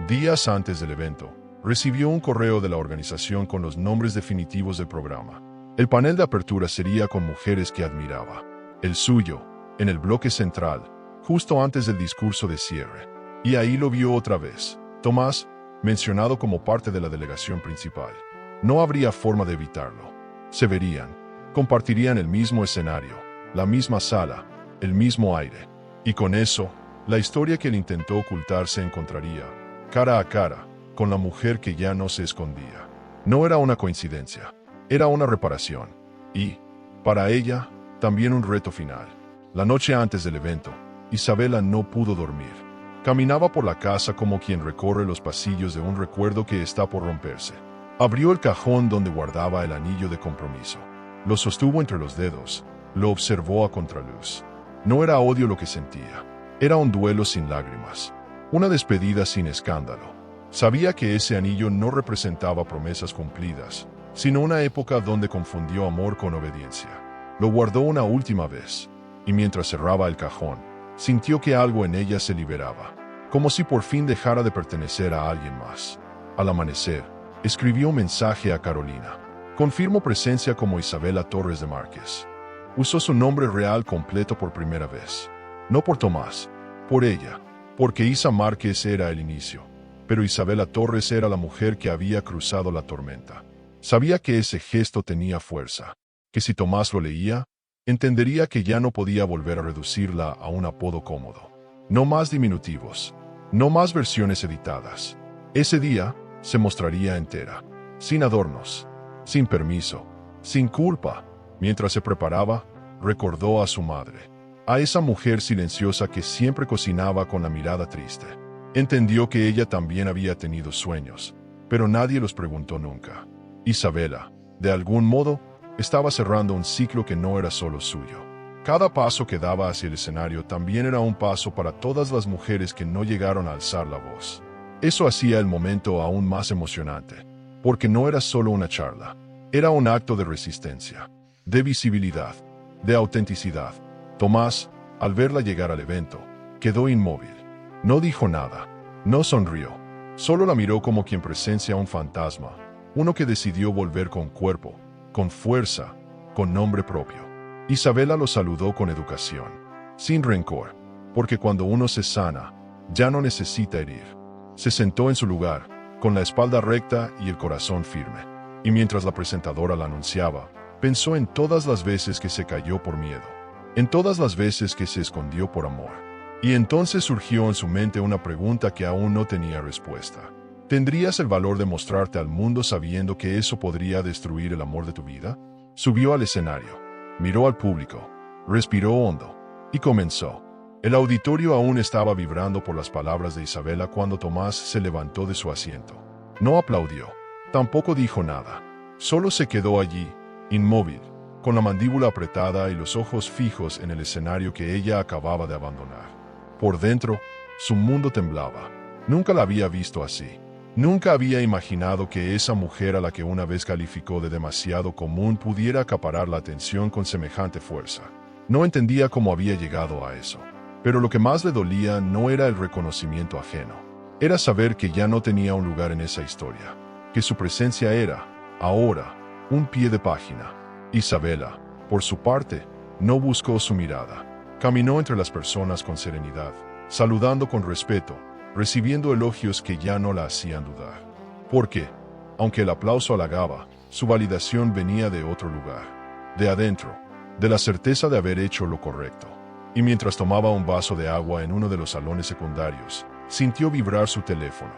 [SPEAKER 1] Días antes del evento, recibió un correo de la organización con los nombres definitivos del programa. El panel de apertura sería con mujeres que admiraba. El suyo, en el bloque central, justo antes del discurso de cierre. Y ahí lo vio otra vez. Tomás, mencionado como parte de la delegación principal. No habría forma de evitarlo. Se verían, compartirían el mismo escenario, la misma sala, el mismo aire. Y con eso, la historia que él intentó ocultar se encontraría, cara a cara, con la mujer que ya no se escondía. No era una coincidencia, era una reparación. Y, para ella, también un reto final. La noche antes del evento, Isabela no pudo dormir. Caminaba por la casa como quien recorre los pasillos de un recuerdo que está por romperse. Abrió el cajón donde guardaba el anillo de compromiso. Lo sostuvo entre los dedos, lo observó a contraluz. No era odio lo que sentía, era un duelo sin lágrimas, una despedida sin escándalo. Sabía que ese anillo no representaba promesas cumplidas, sino una época donde confundió amor con obediencia. Lo guardó una última vez, y mientras cerraba el cajón, sintió que algo en ella se liberaba, como si por fin dejara de pertenecer a alguien más. Al amanecer, escribió un mensaje a Carolina. Confirmó presencia como Isabela Torres de Márquez. Usó su nombre real completo por primera vez. No por Tomás, por ella, porque Isa Márquez era el inicio, pero Isabela Torres era la mujer que había cruzado la tormenta. Sabía que ese gesto tenía fuerza, que si Tomás lo leía, entendería que ya no podía volver a reducirla a un apodo cómodo. No más diminutivos, no más versiones editadas. Ese día se mostraría entera, sin adornos, sin permiso, sin culpa. Mientras se preparaba, recordó a su madre, a esa mujer silenciosa que siempre cocinaba con la mirada triste. Entendió que ella también había tenido sueños, pero nadie los preguntó nunca. Isabela, de algún modo, estaba cerrando un ciclo que no era solo suyo. Cada paso que daba hacia el escenario también era un paso para todas las mujeres que no llegaron a alzar la voz. Eso hacía el momento aún más emocionante, porque no era solo una charla, era un acto de resistencia, de visibilidad, de autenticidad. Tomás, al verla llegar al evento, quedó inmóvil. No dijo nada, no sonrió, solo la miró como quien presencia un fantasma, uno que decidió volver con cuerpo, con fuerza, con nombre propio. Isabela lo saludó con educación, sin rencor, porque cuando uno se sana, ya no necesita herir. Se sentó en su lugar, con la espalda recta y el corazón firme. Y mientras la presentadora la anunciaba, pensó en todas las veces que se cayó por miedo, en todas las veces que se escondió por amor. Y entonces surgió en su mente una pregunta que aún no tenía respuesta. ¿Tendrías el valor de mostrarte al mundo sabiendo que eso podría destruir el amor de tu vida? Subió al escenario, miró al público, respiró hondo y comenzó. El auditorio aún estaba vibrando por las palabras de Isabela cuando Tomás se levantó de su asiento. No aplaudió, tampoco dijo nada. Solo se quedó allí, inmóvil, con la mandíbula apretada y los ojos fijos en el escenario que ella acababa de abandonar. Por dentro, su mundo temblaba. Nunca la había visto así. Nunca había imaginado que esa mujer a la que una vez calificó de demasiado común pudiera acaparar la atención con semejante fuerza. No entendía cómo había llegado a eso. Pero lo que más le dolía no era el reconocimiento ajeno. Era saber que ya no tenía un lugar en esa historia. Que su presencia era, ahora, un pie de página. Isabela, por su parte, no buscó su mirada. Caminó entre las personas con serenidad, saludando con respeto, recibiendo elogios que ya no la hacían dudar. Porque, aunque el aplauso halagaba, su validación venía de otro lugar, de adentro, de la certeza de haber hecho lo correcto. Y mientras tomaba un vaso de agua en uno de los salones secundarios, sintió vibrar su teléfono.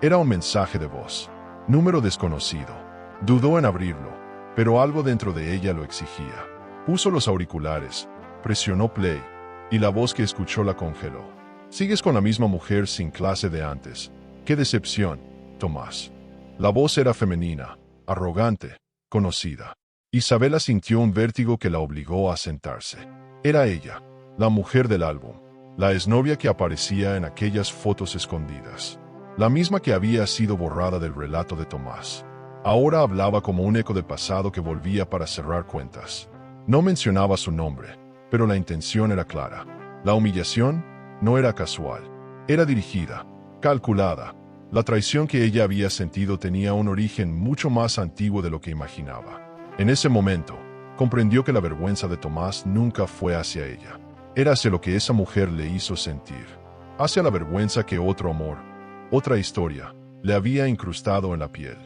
[SPEAKER 1] Era un mensaje de voz. Número desconocido. Dudó en abrirlo, pero algo dentro de ella lo exigía. Puso los auriculares, presionó play, y la voz que escuchó la congeló. Sigues con la misma mujer sin clase de antes. ¡Qué decepción, Tomás! La voz era femenina, arrogante, conocida. Isabela sintió un vértigo que la obligó a sentarse. Era ella, la mujer del álbum, la exnovia que aparecía en aquellas fotos escondidas. La misma que había sido borrada del relato de Tomás. Ahora hablaba como un eco del pasado que volvía para cerrar cuentas. No mencionaba su nombre, pero la intención era clara. La humillación no era casual, era dirigida, calculada. La traición que ella había sentido tenía un origen mucho más antiguo de lo que imaginaba. En ese momento, comprendió que la vergüenza de Tomás nunca fue hacia ella. Era hacia lo que esa mujer le hizo sentir. Hacia la vergüenza que otro amor, otra historia, le había incrustado en la piel.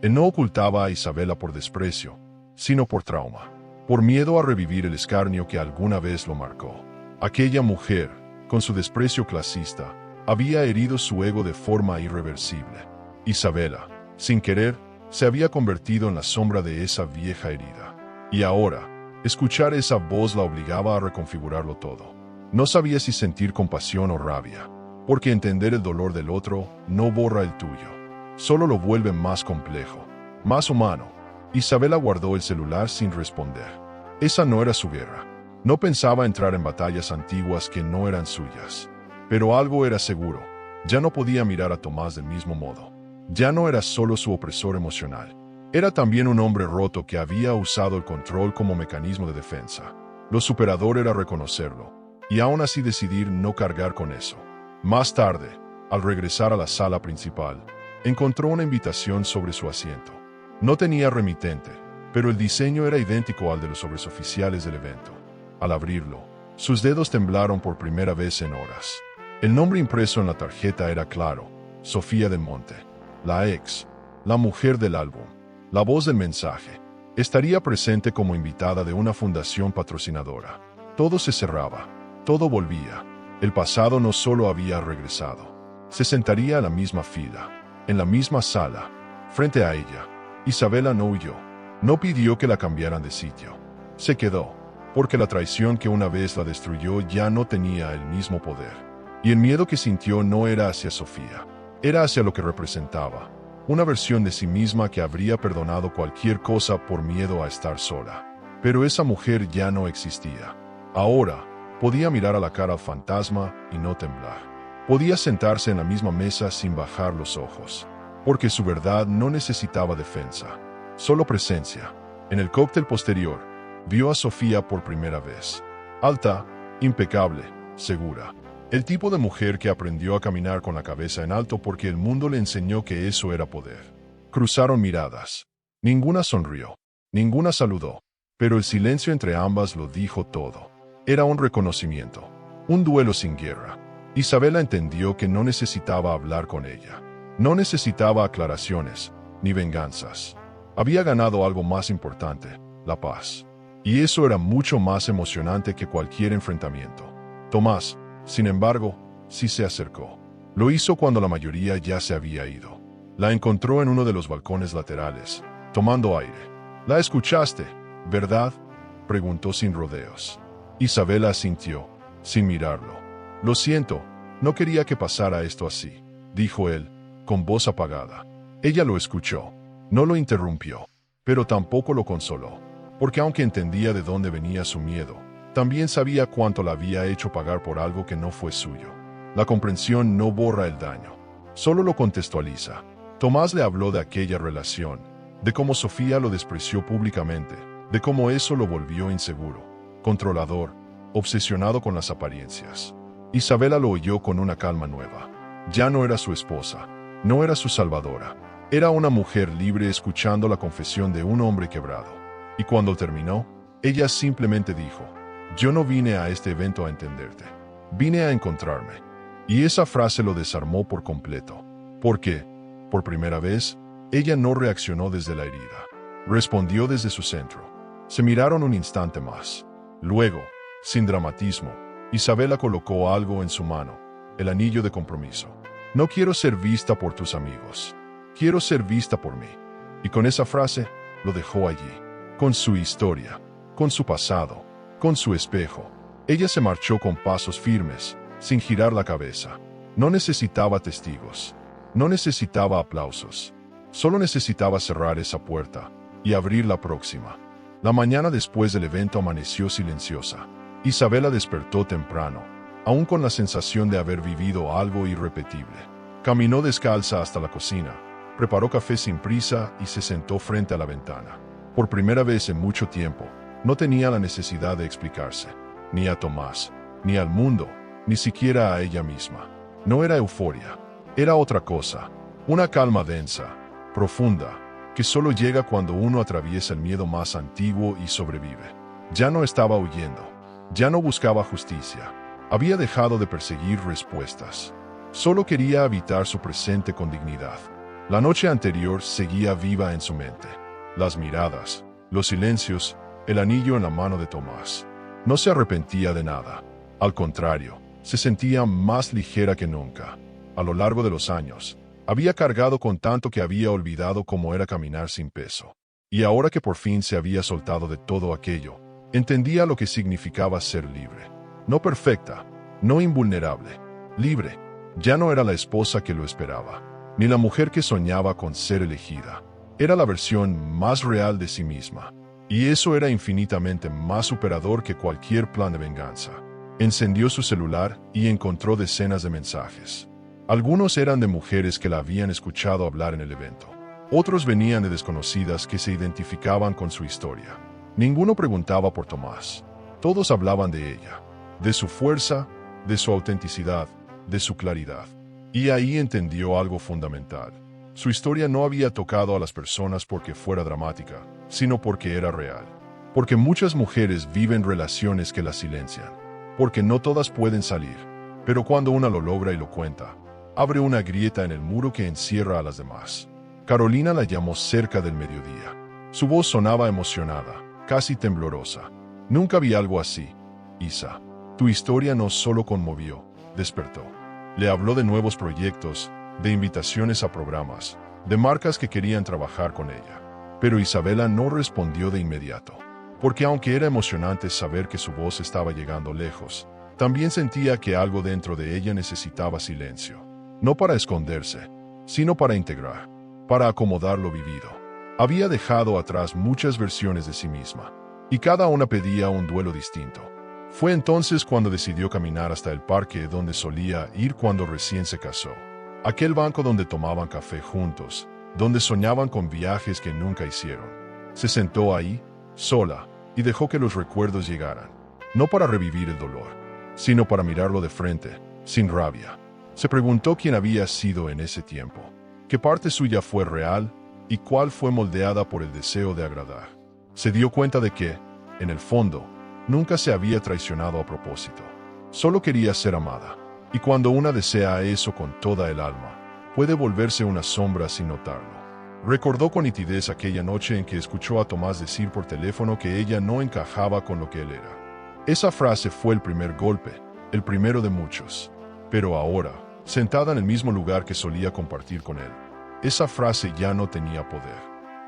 [SPEAKER 1] Él no ocultaba a Isabela por desprecio, sino por trauma, por miedo a revivir el escarnio que alguna vez lo marcó. Aquella mujer, con su desprecio clasista, había herido su ego de forma irreversible. Isabela, sin querer, se había convertido en la sombra de esa vieja herida. Y ahora, escuchar esa voz la obligaba a reconfigurarlo todo. No sabía si sentir compasión o rabia, porque entender el dolor del otro no borra el tuyo. Solo lo vuelve más complejo, más humano. Isabela guardó el celular sin responder. Esa no era su guerra. No pensaba entrar en batallas antiguas que no eran suyas. Pero algo era seguro. Ya no podía mirar a Tomás del mismo modo. Ya no era solo su opresor emocional. Era también un hombre roto que había usado el control como mecanismo de defensa. Lo superador era reconocerlo, y aún así decidir no cargar con eso. Más tarde, al regresar a la sala principal, encontró una invitación sobre su asiento. No tenía remitente, pero el diseño era idéntico al de los sobreoficiales del evento. Al abrirlo, sus dedos temblaron por primera vez en horas. El nombre impreso en la tarjeta era claro: Sofía del Monte, la ex, la mujer del álbum. La voz del mensaje. Estaría presente como invitada de una fundación patrocinadora. Todo se cerraba, todo volvía. El pasado no solo había regresado. Se sentaría a la misma fila, en la misma sala, frente a ella. Isabela no huyó, no pidió que la cambiaran de sitio. Se quedó, porque la traición que una vez la destruyó ya no tenía el mismo poder. Y el miedo que sintió no era hacia Sofía, era hacia lo que representaba. Una versión de sí misma que habría perdonado cualquier cosa por miedo a estar sola. Pero esa mujer ya no existía. Ahora, podía mirar a la cara al fantasma y no temblar. Podía sentarse en la misma mesa sin bajar los ojos. Porque su verdad no necesitaba defensa, solo presencia. En el cóctel posterior, vio a Sofía por primera vez. Alta, impecable, segura. El tipo de mujer que aprendió a caminar con la cabeza en alto porque el mundo le enseñó que eso era poder. Cruzaron miradas. Ninguna sonrió. Ninguna saludó. Pero el silencio entre ambas lo dijo todo. Era un reconocimiento. Un duelo sin guerra. Isabela entendió que no necesitaba hablar con ella. No necesitaba aclaraciones, ni venganzas. Había ganado algo más importante, la paz. Y eso era mucho más emocionante que cualquier enfrentamiento. Tomás, sin embargo, sí se acercó. Lo hizo cuando la mayoría ya se había ido. La encontró en uno de los balcones laterales, tomando aire. «¿La escuchaste, verdad?», preguntó sin rodeos. Isabela asintió, sin mirarlo. «Lo siento, no quería que pasara esto así», dijo él, con voz apagada. Ella lo escuchó. No lo interrumpió, pero tampoco lo consoló, porque aunque entendía de dónde venía su miedo, también sabía cuánto la había hecho pagar por algo que no fue suyo. La comprensión no borra el daño, solo lo contextualiza. Tomás le habló de aquella relación, de cómo Sofía lo despreció públicamente, de cómo eso lo volvió inseguro, controlador, obsesionado con las apariencias. Isabela lo oyó con una calma nueva. Ya no era su esposa, no era su salvadora. Era una mujer libre escuchando la confesión de un hombre quebrado. Y cuando terminó, ella simplemente dijo: «Yo no vine a este evento a entenderte. Vine a encontrarme». Y esa frase lo desarmó por completo. Porque, por primera vez, ella no reaccionó desde la herida. Respondió desde su centro. Se miraron un instante más. Luego, sin dramatismo, Isabela colocó algo en su mano, el anillo de compromiso. «No quiero ser vista por tus amigos. Quiero ser vista por mí». Y con esa frase, lo dejó allí, con su historia, con su pasado, con su espejo. Ella se marchó con pasos firmes, sin girar la cabeza. No necesitaba testigos, no necesitaba aplausos. Solo necesitaba cerrar esa puerta y abrir la próxima. La mañana después del evento amaneció silenciosa. Isabela despertó temprano, aún con la sensación de haber vivido algo irrepetible. Caminó descalza hasta la cocina, preparó café sin prisa y se sentó frente a la ventana. Por primera vez en mucho tiempo, no tenía la necesidad de explicarse, ni a Tomás, ni al mundo, ni siquiera a ella misma. No era euforia, era otra cosa, una calma densa, profunda, que solo llega cuando uno atraviesa el miedo más antiguo y sobrevive. Ya no estaba huyendo, ya no buscaba justicia, había dejado de perseguir respuestas. Solo quería habitar su presente con dignidad. La noche anterior seguía viva en su mente. Las miradas, los silencios, el anillo en la mano de Tomás. No se arrepentía de nada. Al contrario, se sentía más ligera que nunca. A lo largo de los años, había cargado con tanto que había olvidado cómo era caminar sin peso. Y ahora que por fin se había soltado de todo aquello, entendía lo que significaba ser libre. No perfecta, no invulnerable, libre. Ya no era la esposa que lo esperaba, ni la mujer que soñaba con ser elegida. Era la versión más real de sí misma. Y eso era infinitamente más superador que cualquier plan de venganza. Encendió su celular y encontró decenas de mensajes. Algunos eran de mujeres que la habían escuchado hablar en el evento. Otros venían de desconocidas que se identificaban con su historia. Ninguno preguntaba por Tomás. Todos hablaban de ella, de su fuerza, de su autenticidad, de su claridad. Y ahí entendió algo fundamental. Su historia no había tocado a las personas porque fuera dramática, sino porque era real. Porque muchas mujeres viven relaciones que las silencian. Porque no todas pueden salir. Pero cuando una lo logra y lo cuenta, abre una grieta en el muro que encierra a las demás. Carolina la llamó cerca del mediodía. Su voz sonaba emocionada, casi temblorosa. «Nunca vi algo así, Isa. Tu historia no solo conmovió, despertó». Le habló de nuevos proyectos, de invitaciones a programas, de marcas que querían trabajar con ella. Pero Isabela no respondió de inmediato, porque aunque era emocionante saber que su voz estaba llegando lejos, también sentía que algo dentro de ella necesitaba silencio. No para esconderse, sino para integrar, para acomodar lo vivido. Había dejado atrás muchas versiones de sí misma, y cada una pedía un duelo distinto. Fue entonces cuando decidió caminar hasta el parque donde solía ir cuando recién se casó. Aquel banco donde tomaban café juntos, donde soñaban con viajes que nunca hicieron. Se sentó ahí, sola, y dejó que los recuerdos llegaran. No para revivir el dolor, sino para mirarlo de frente, sin rabia. Se preguntó quién había sido en ese tiempo, qué parte suya fue real y cuál fue moldeada por el deseo de agradar. Se dio cuenta de que, en el fondo, nunca se había traicionado a propósito. Solo quería ser amada. Y cuando una desea eso con toda el alma, puede volverse una sombra sin notarlo. Recordó con nitidez aquella noche en que escuchó a Tomás decir por teléfono que ella no encajaba con lo que él era. Esa frase fue el primer golpe, el primero de muchos. Pero ahora, sentada en el mismo lugar que solía compartir con él, esa frase ya no tenía poder.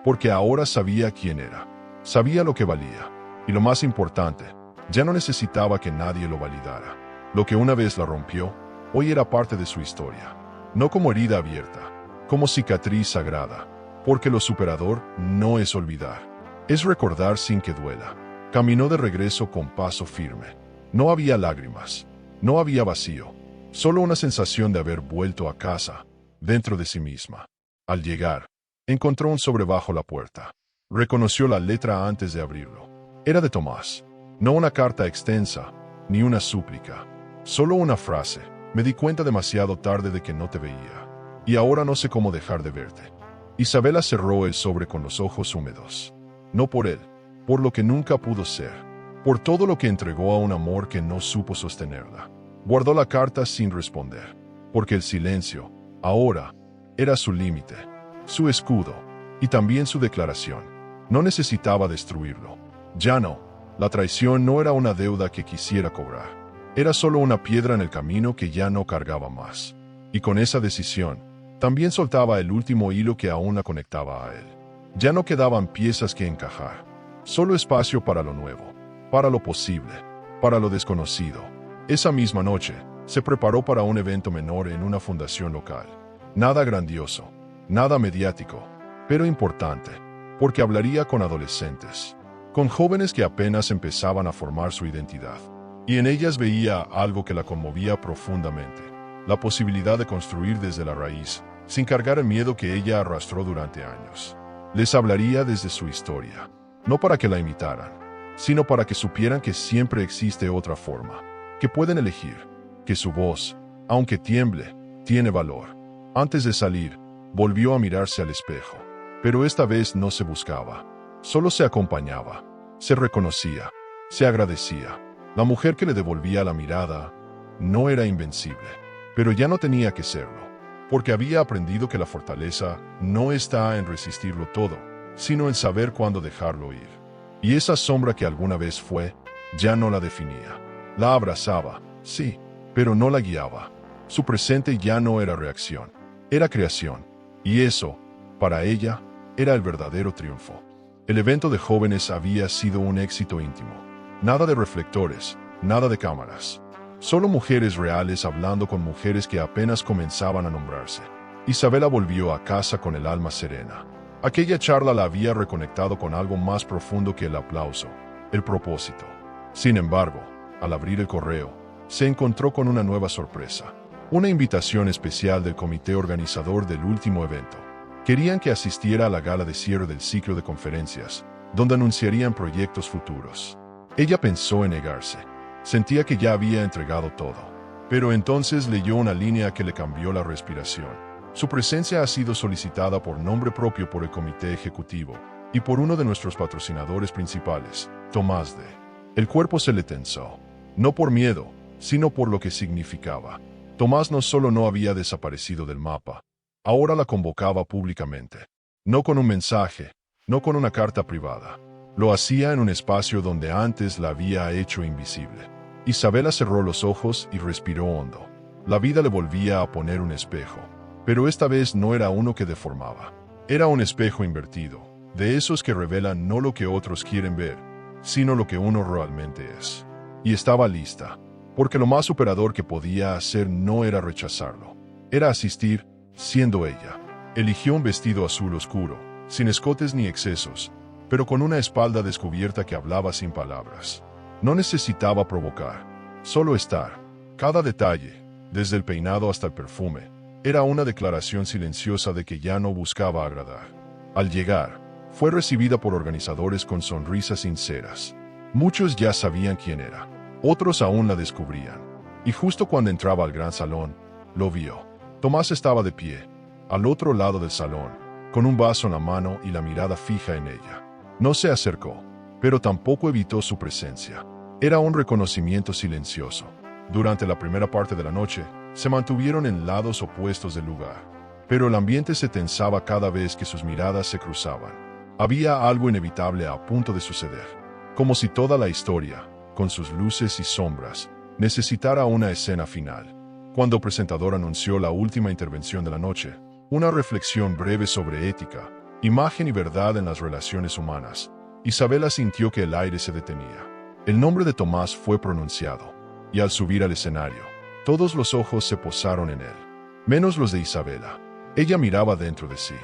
[SPEAKER 1] Porque ahora sabía quién era, sabía lo que valía. Y lo más importante, ya no necesitaba que nadie lo validara. Lo que una vez la rompió, hoy era parte de su historia. No como herida abierta, como cicatriz sagrada. Porque lo superador no es olvidar, es recordar sin que duela. Caminó de regreso con paso firme. No había lágrimas, no había vacío, solo una sensación de haber vuelto a casa, dentro de sí misma. Al llegar, encontró un sobre bajo la puerta. Reconoció la letra antes de abrirlo. Era de Tomás, no una carta extensa, ni una súplica, solo una frase. Me di cuenta demasiado tarde de que no te veía, y ahora no sé cómo dejar de verte. Isabela cerró el sobre con los ojos húmedos. No por él, por lo que nunca pudo ser, por todo lo que entregó a un amor que no supo sostenerla. Guardó la carta sin responder, porque el silencio, ahora, era su límite, su escudo, y también su declaración. No necesitaba destruirlo. Ya no, la traición no era una deuda que quisiera cobrar. Era solo una piedra en el camino que ya no cargaba más. Y con esa decisión, también soltaba el último hilo que aún la conectaba a él. Ya no quedaban piezas que encajar, solo espacio para lo nuevo, para lo posible, para lo desconocido. Esa misma noche, se preparó para un evento menor en una fundación local. Nada grandioso, nada mediático, pero importante, porque hablaría con adolescentes, con jóvenes que apenas empezaban a formar su identidad. Y en ellas veía algo que la conmovía profundamente. La posibilidad de construir desde la raíz, sin cargar el miedo que ella arrastró durante años. Les hablaría desde su historia, no para que la imitaran, sino para que supieran que siempre existe otra forma, que pueden elegir, que su voz, aunque tiemble, tiene valor. Antes de salir, volvió a mirarse al espejo, pero esta vez no se buscaba, solo se acompañaba, se reconocía, se agradecía. La mujer que le devolvía la mirada no era invencible. Pero ya no tenía que serlo, porque había aprendido que la fortaleza no está en resistirlo todo, sino en saber cuándo dejarlo ir. Y esa sombra que alguna vez fue, ya no la definía. La abrazaba, sí, pero no la guiaba. Su presente ya no era reacción, era creación. Y eso, para ella, era el verdadero triunfo. El evento de jóvenes había sido un éxito íntimo. Nada de reflectores, nada de cámaras. Solo mujeres reales hablando con mujeres que apenas comenzaban a nombrarse. Isabela volvió a casa con el alma serena. Aquella charla la había reconectado con algo más profundo que el aplauso, el propósito. Sin embargo, al abrir el correo, se encontró con una nueva sorpresa. Una invitación especial del comité organizador del último evento. Querían que asistiera a la gala de cierre del ciclo de conferencias, donde anunciarían proyectos futuros. Ella pensó en negarse. Sentía que ya había entregado todo. Pero entonces leyó una línea que le cambió la respiración. Su presencia ha sido solicitada por nombre propio por el comité ejecutivo y por uno de nuestros patrocinadores principales, Tomás D. El cuerpo se le tensó. No por miedo, sino por lo que significaba. Tomás no solo no había desaparecido del mapa, ahora la convocaba públicamente. No con un mensaje, no con una carta privada. Lo hacía en un espacio donde antes la había hecho invisible. Isabela cerró los ojos y respiró hondo. La vida le volvía a poner un espejo, pero esta vez no era uno que deformaba. Era un espejo invertido, de esos que revelan no lo que otros quieren ver, sino lo que uno realmente es. Y estaba lista, porque lo más superador que podía hacer no era rechazarlo, era asistir, siendo ella. Eligió un vestido azul oscuro, sin escotes ni excesos, pero con una espalda descubierta que hablaba sin palabras. No necesitaba provocar, solo estar. Cada detalle, desde el peinado hasta el perfume, era una declaración silenciosa de que ya no buscaba agradar. Al llegar, fue recibida por organizadores con sonrisas sinceras. Muchos ya sabían quién era, otros aún la descubrían. Y justo cuando entraba al gran salón, lo vio. Tomás estaba de pie, al otro lado del salón, con un vaso en la mano y la mirada fija en ella. No se acercó, pero tampoco evitó su presencia. Era un reconocimiento silencioso. Durante la primera parte de la noche, se mantuvieron en lados opuestos del lugar. pero el ambiente se tensaba cada vez que sus miradas se cruzaban. Había algo inevitable a punto de suceder, como si toda la historia, con sus luces y sombras, necesitara una escena final. Cuando el presentador anunció la última intervención de la noche, una reflexión breve sobre ética, imagen y verdad en las relaciones humanas, Isabela sintió que el aire se detenía. El nombre de Tomás fue pronunciado, y al subir al escenario, todos los ojos se posaron en él, menos los de Isabela. Ella miraba dentro de sí.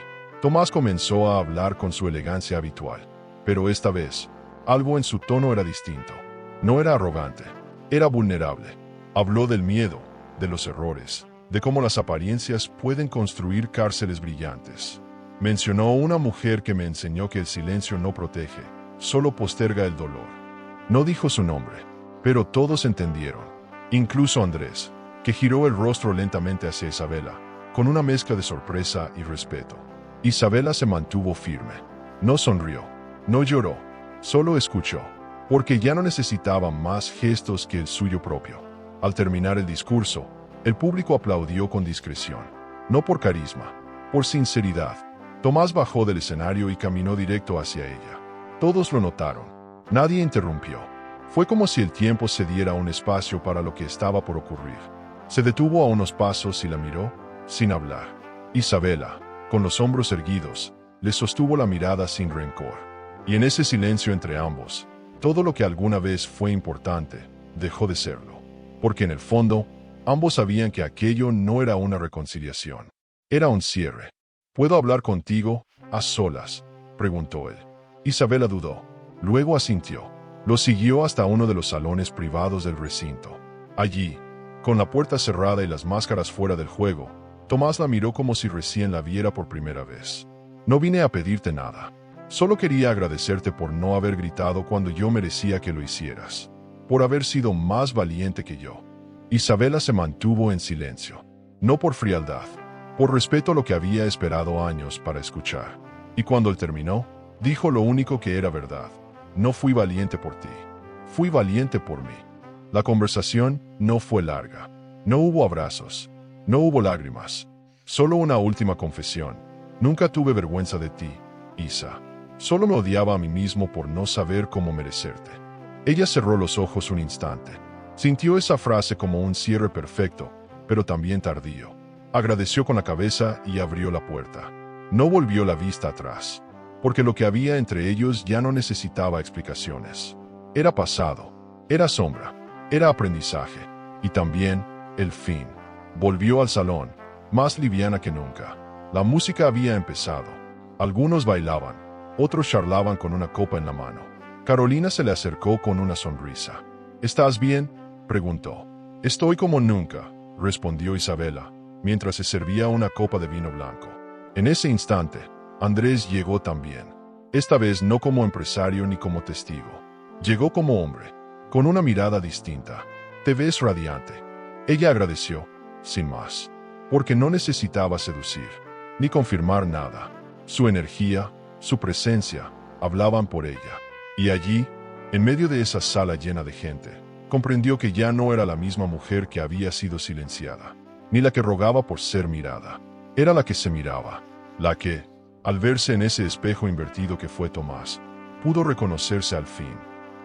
[SPEAKER 1] Tomás comenzó a hablar con su elegancia habitual, pero esta vez, algo en su tono era distinto. No era arrogante, era vulnerable. Habló del miedo, de los errores, de cómo las apariencias pueden construir cárceles brillantes. Mencionó una mujer que me enseñó que el silencio no protege, solo posterga el dolor. No dijo su nombre, pero todos entendieron, incluso Andrés, que giró el rostro lentamente hacia Isabela, con una mezcla de sorpresa y respeto. Isabela se mantuvo firme. No sonrió, no lloró, solo escuchó, porque ya no necesitaba más gestos que el suyo propio. Al terminar el discurso, el público aplaudió con discreción, no por carisma, por sinceridad. Tomás bajó del escenario y caminó directo hacia ella. Todos lo notaron. Nadie interrumpió. Fue como si el tiempo cediera un espacio para lo que estaba por ocurrir. Se detuvo a unos pasos y la miró, sin hablar. Isabela, con los hombros erguidos, le sostuvo la mirada sin rencor. Y en ese silencio entre ambos, todo lo que alguna vez fue importante, dejó de serlo. Porque en el fondo, ambos sabían que aquello no era una reconciliación. Era un cierre. ¿Puedo hablar contigo, a solas?, preguntó él. Isabela dudó. Luego asintió. Lo siguió hasta uno de los salones privados del recinto. Allí, con la puerta cerrada y las máscaras fuera del juego, Tomás la miró como si recién la viera por primera vez. No vine a pedirte nada. Solo quería agradecerte por no haber gritado cuando yo merecía que lo hicieras. Por haber sido más valiente que yo. Isabela se mantuvo en silencio. No por frialdad, por respeto a lo que había esperado años para escuchar. Y cuando él terminó, dijo lo único que era verdad. No fui valiente por ti. Fui valiente por mí. La conversación no fue larga. No hubo abrazos. No hubo lágrimas. Solo una última confesión. Nunca tuve vergüenza de ti, Isa. Solo me odiaba a mí mismo por no saber cómo merecerte. Ella cerró los ojos un instante. Sintió esa frase como un cierre perfecto, pero también tardío. Agradeció con la cabeza y abrió la puerta. No volvió la vista atrás, porque lo que había entre ellos ya no necesitaba explicaciones. Era pasado, era sombra, era aprendizaje, y también el fin. Volvió al salón, más liviana que nunca. La música había empezado. Algunos bailaban, otros charlaban con una copa en la mano. Carolina se le acercó con una sonrisa. ¿Estás bien?, preguntó. Estoy como nunca, respondió Isabela, mientras se servía una copa de vino blanco. En ese instante, Andrés llegó también. Esta vez no como empresario ni como testigo. Llegó como hombre, con una mirada distinta. Te ves radiante. Ella agradeció, sin más, porque no necesitaba seducir, ni confirmar nada. Su energía, su presencia, hablaban por ella. Y allí, en medio de esa sala llena de gente, comprendió que ya no era la misma mujer que había sido silenciada, ni la que rogaba por ser mirada. Era la que se miraba, la que, al verse en ese espejo invertido que fue Tomás, pudo reconocerse al fin.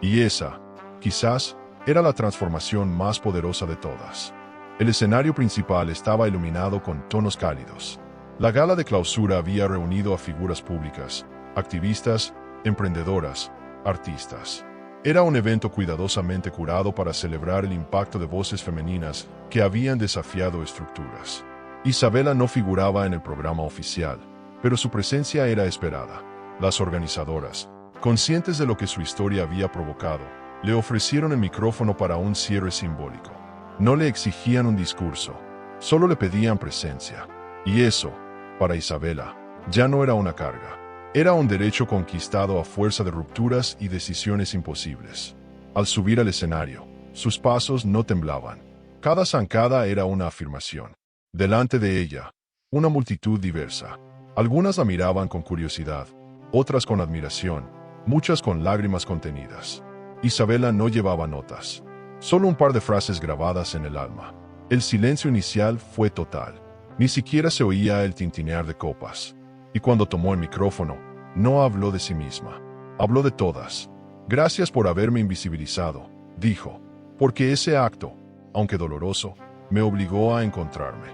[SPEAKER 1] Y esa, quizás, era la transformación más poderosa de todas. El escenario principal estaba iluminado con tonos cálidos. La gala de clausura había reunido a figuras públicas, activistas, emprendedoras, artistas. Era un evento cuidadosamente curado para celebrar el impacto de voces femeninas que habían desafiado estructuras. Isabela no figuraba en el programa oficial, pero su presencia era esperada. Las organizadoras, conscientes de lo que su historia había provocado, le ofrecieron el micrófono para un cierre simbólico. No le exigían un discurso, solo le pedían presencia. Y eso, para Isabela, ya no era una carga. Era un derecho conquistado a fuerza de rupturas y decisiones imposibles. Al subir al escenario, sus pasos no temblaban. Cada zancada era una afirmación. Delante de ella, una multitud diversa. Algunas la miraban con curiosidad, otras con admiración, muchas con lágrimas contenidas. Isabela no llevaba notas, solo un par de frases grabadas en el alma. El silencio inicial fue total. Ni siquiera se oía el tintinear de copas. Y cuando tomó el micrófono, no habló de sí misma. Habló de todas. Gracias por haberme invisibilizado, dijo, porque ese acto, aunque doloroso, me obligó a encontrarme.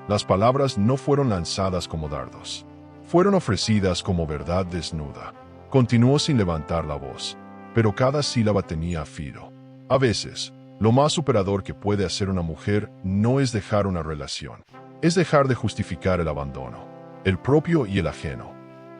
[SPEAKER 1] Las palabras no fueron lanzadas como dardos. Fueron ofrecidas como verdad desnuda. Continuó sin levantar la voz, pero cada sílaba tenía filo. A veces, lo más superador que puede hacer una mujer no es dejar una relación, es dejar de justificar el abandono, el propio y el ajeno.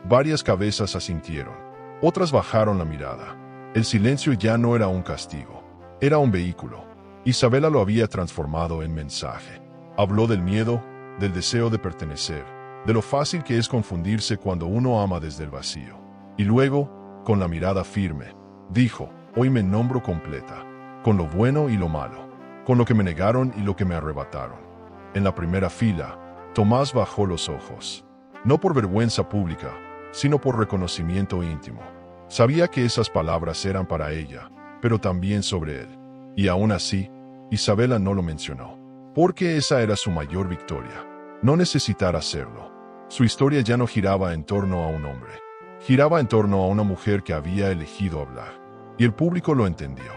[SPEAKER 1] Varias cabezas asintieron, otras bajaron la mirada. El silencio ya no era un castigo, era un vehículo. Isabela lo había transformado en mensaje. Habló del miedo, del deseo de pertenecer, de lo fácil que es confundirse cuando uno ama desde el vacío. Y luego, con la mirada firme, dijo, hoy me nombro completa, con lo bueno y lo malo, con lo que me negaron y lo que me arrebataron. En la primera fila, Tomás bajó los ojos, no por vergüenza pública, sino por reconocimiento íntimo. Sabía que esas palabras eran para ella, pero también sobre él. Y aún así, Isabela no lo mencionó, porque esa era su mayor victoria, no necesitar hacerlo. Su historia ya no giraba en torno a un hombre, giraba en torno a una mujer que había elegido hablar. Y el público lo entendió,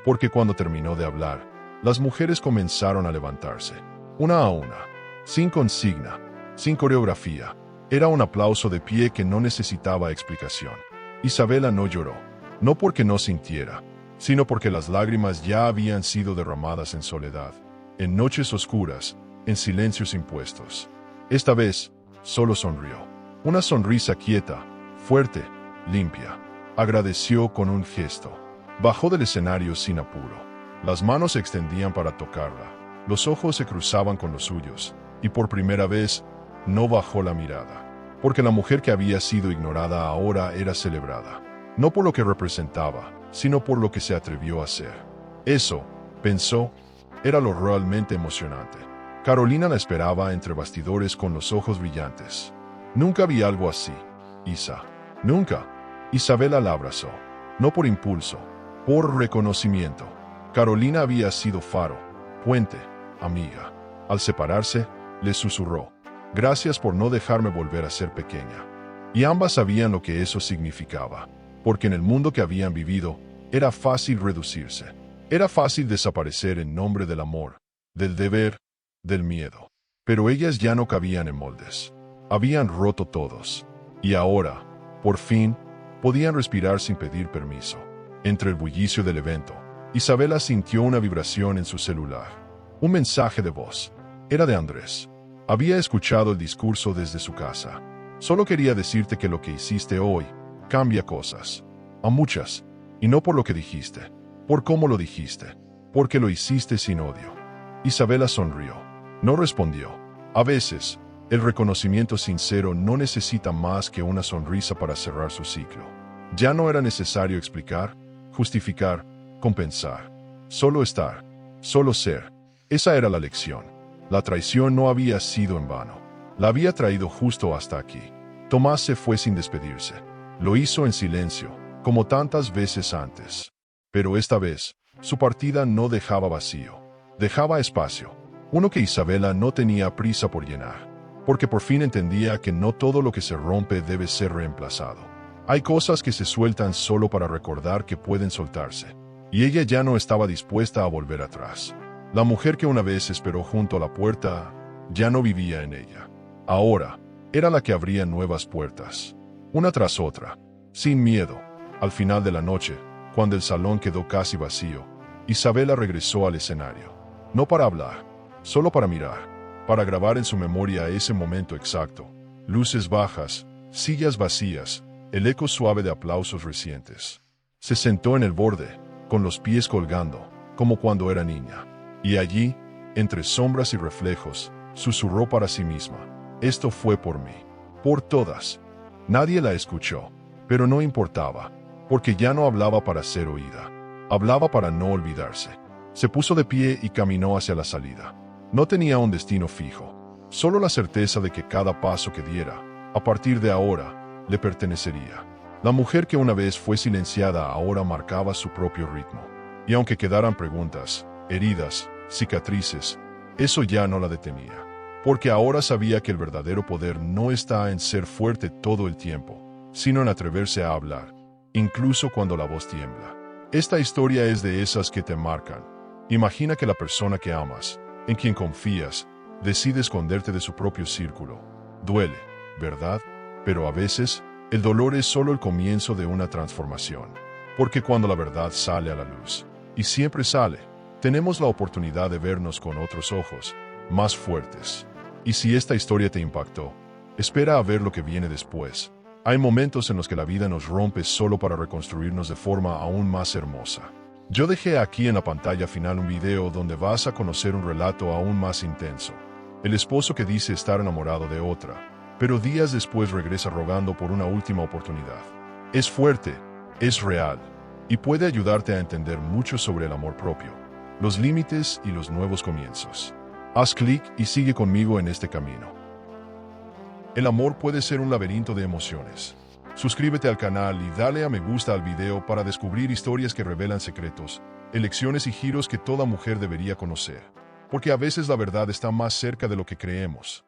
[SPEAKER 1] porque cuando terminó de hablar, las mujeres comenzaron a levantarse, una a una, sin consigna, sin coreografía. Era un aplauso de pie que no necesitaba explicación. Isabela no lloró, no porque no sintiera, sino porque las lágrimas ya habían sido derramadas en soledad, en noches oscuras, en silencios impuestos. Esta vez, solo sonrió. Una sonrisa quieta, fuerte, limpia. Agradeció con un gesto. Bajó del escenario sin apuro. Las manos se extendían para tocarla. Los ojos se cruzaban con los suyos. Y por primera vez, no bajó la mirada. Porque la mujer que había sido ignorada ahora era celebrada. No por lo que representaba, sino por lo que se atrevió a hacer. Eso, pensó, era lo realmente emocionante. Carolina la esperaba entre bastidores con los ojos brillantes. Nunca vi algo así, Isa. Nunca. Isabela la abrazó. No por impulso, por reconocimiento. Carolina había sido faro, puente, amiga. Al separarse, le susurró, gracias por no dejarme volver a ser pequeña. Y ambas sabían lo que eso significaba, porque en el mundo que habían vivido, era fácil reducirse. Era fácil desaparecer en nombre del amor, del deber, del miedo. Pero ellas ya no cabían en moldes. Habían roto todos. Y ahora, por fin, podían respirar sin pedir permiso. Entre el bullicio del evento, Isabela sintió una vibración en su celular. Un mensaje de voz. Era de Andrés. Había escuchado el discurso desde su casa. Solo quería decirte que lo que hiciste hoy cambia cosas. A muchas. Y no por lo que dijiste. Por cómo lo dijiste. Porque lo hiciste sin odio. Isabela sonrió. No respondió. A veces, el reconocimiento sincero no necesita más que una sonrisa para cerrar su ciclo. Ya no era necesario explicar, justificar, compensar. Solo estar. Solo ser. Esa era la lección. La traición no había sido en vano. La había traído justo hasta aquí. Tomás se fue sin despedirse. Lo hizo en silencio, como tantas veces antes. Pero esta vez, su partida no dejaba vacío. Dejaba espacio. Uno que Isabela no tenía prisa por llenar. Porque por fin entendía que no todo lo que se rompe debe ser reemplazado. Hay cosas que se sueltan solo para recordar que pueden soltarse. Y ella ya no estaba dispuesta a volver atrás. La mujer que una vez esperó junto a la puerta, ya no vivía en ella. Ahora, era la que abría nuevas puertas. Una tras otra, sin miedo. Al final de la noche, cuando el salón quedó casi vacío, Isabela regresó al escenario. No para hablar, solo para mirar. Para grabar en su memoria ese momento exacto. Luces bajas, sillas vacías, el eco suave de aplausos recientes. Se sentó en el borde, con los pies colgando, como cuando era niña. Y allí, entre sombras y reflejos, susurró para sí misma. Esto fue por mí. Por todas. Nadie la escuchó, pero no importaba, porque ya no hablaba para ser oída. Hablaba para no olvidarse. Se puso de pie y caminó hacia la salida. No tenía un destino fijo, solo la certeza de que cada paso que diera, a partir de ahora, le pertenecería. La mujer que una vez fue silenciada ahora marcaba su propio ritmo. Y aunque quedaran preguntas, heridas, cicatrices, eso ya no la detenía. porque ahora sabía que el verdadero poder no está en ser fuerte todo el tiempo, sino en atreverse a hablar, incluso cuando la voz tiembla. Esta historia es de esas que te marcan. Imagina que la persona que amas, en quien confías, decide esconderte de su propio círculo. Duele, ¿verdad? Pero a veces, el dolor es solo el comienzo de una transformación. Porque cuando la verdad sale a la luz, y siempre sale, tenemos la oportunidad de vernos con otros ojos, más fuertes. Y si esta historia te impactó, espera a ver lo que viene después. Hay momentos en los que la vida nos rompe solo para reconstruirnos de forma aún más hermosa. Yo dejé aquí en la pantalla final un video donde vas a conocer un relato aún más intenso. El esposo que dice estar enamorado de otra, pero días después regresa rogando por una última oportunidad. Es fuerte, es real, y puede ayudarte a entender mucho sobre el amor propio, los límites y los nuevos comienzos. Haz clic y sigue conmigo en este camino. El amor puede ser un laberinto de emociones. Suscríbete al canal y dale a me gusta al video para descubrir historias que revelan secretos, elecciones y giros que toda mujer debería conocer. Porque a veces la verdad está más cerca de lo que creemos.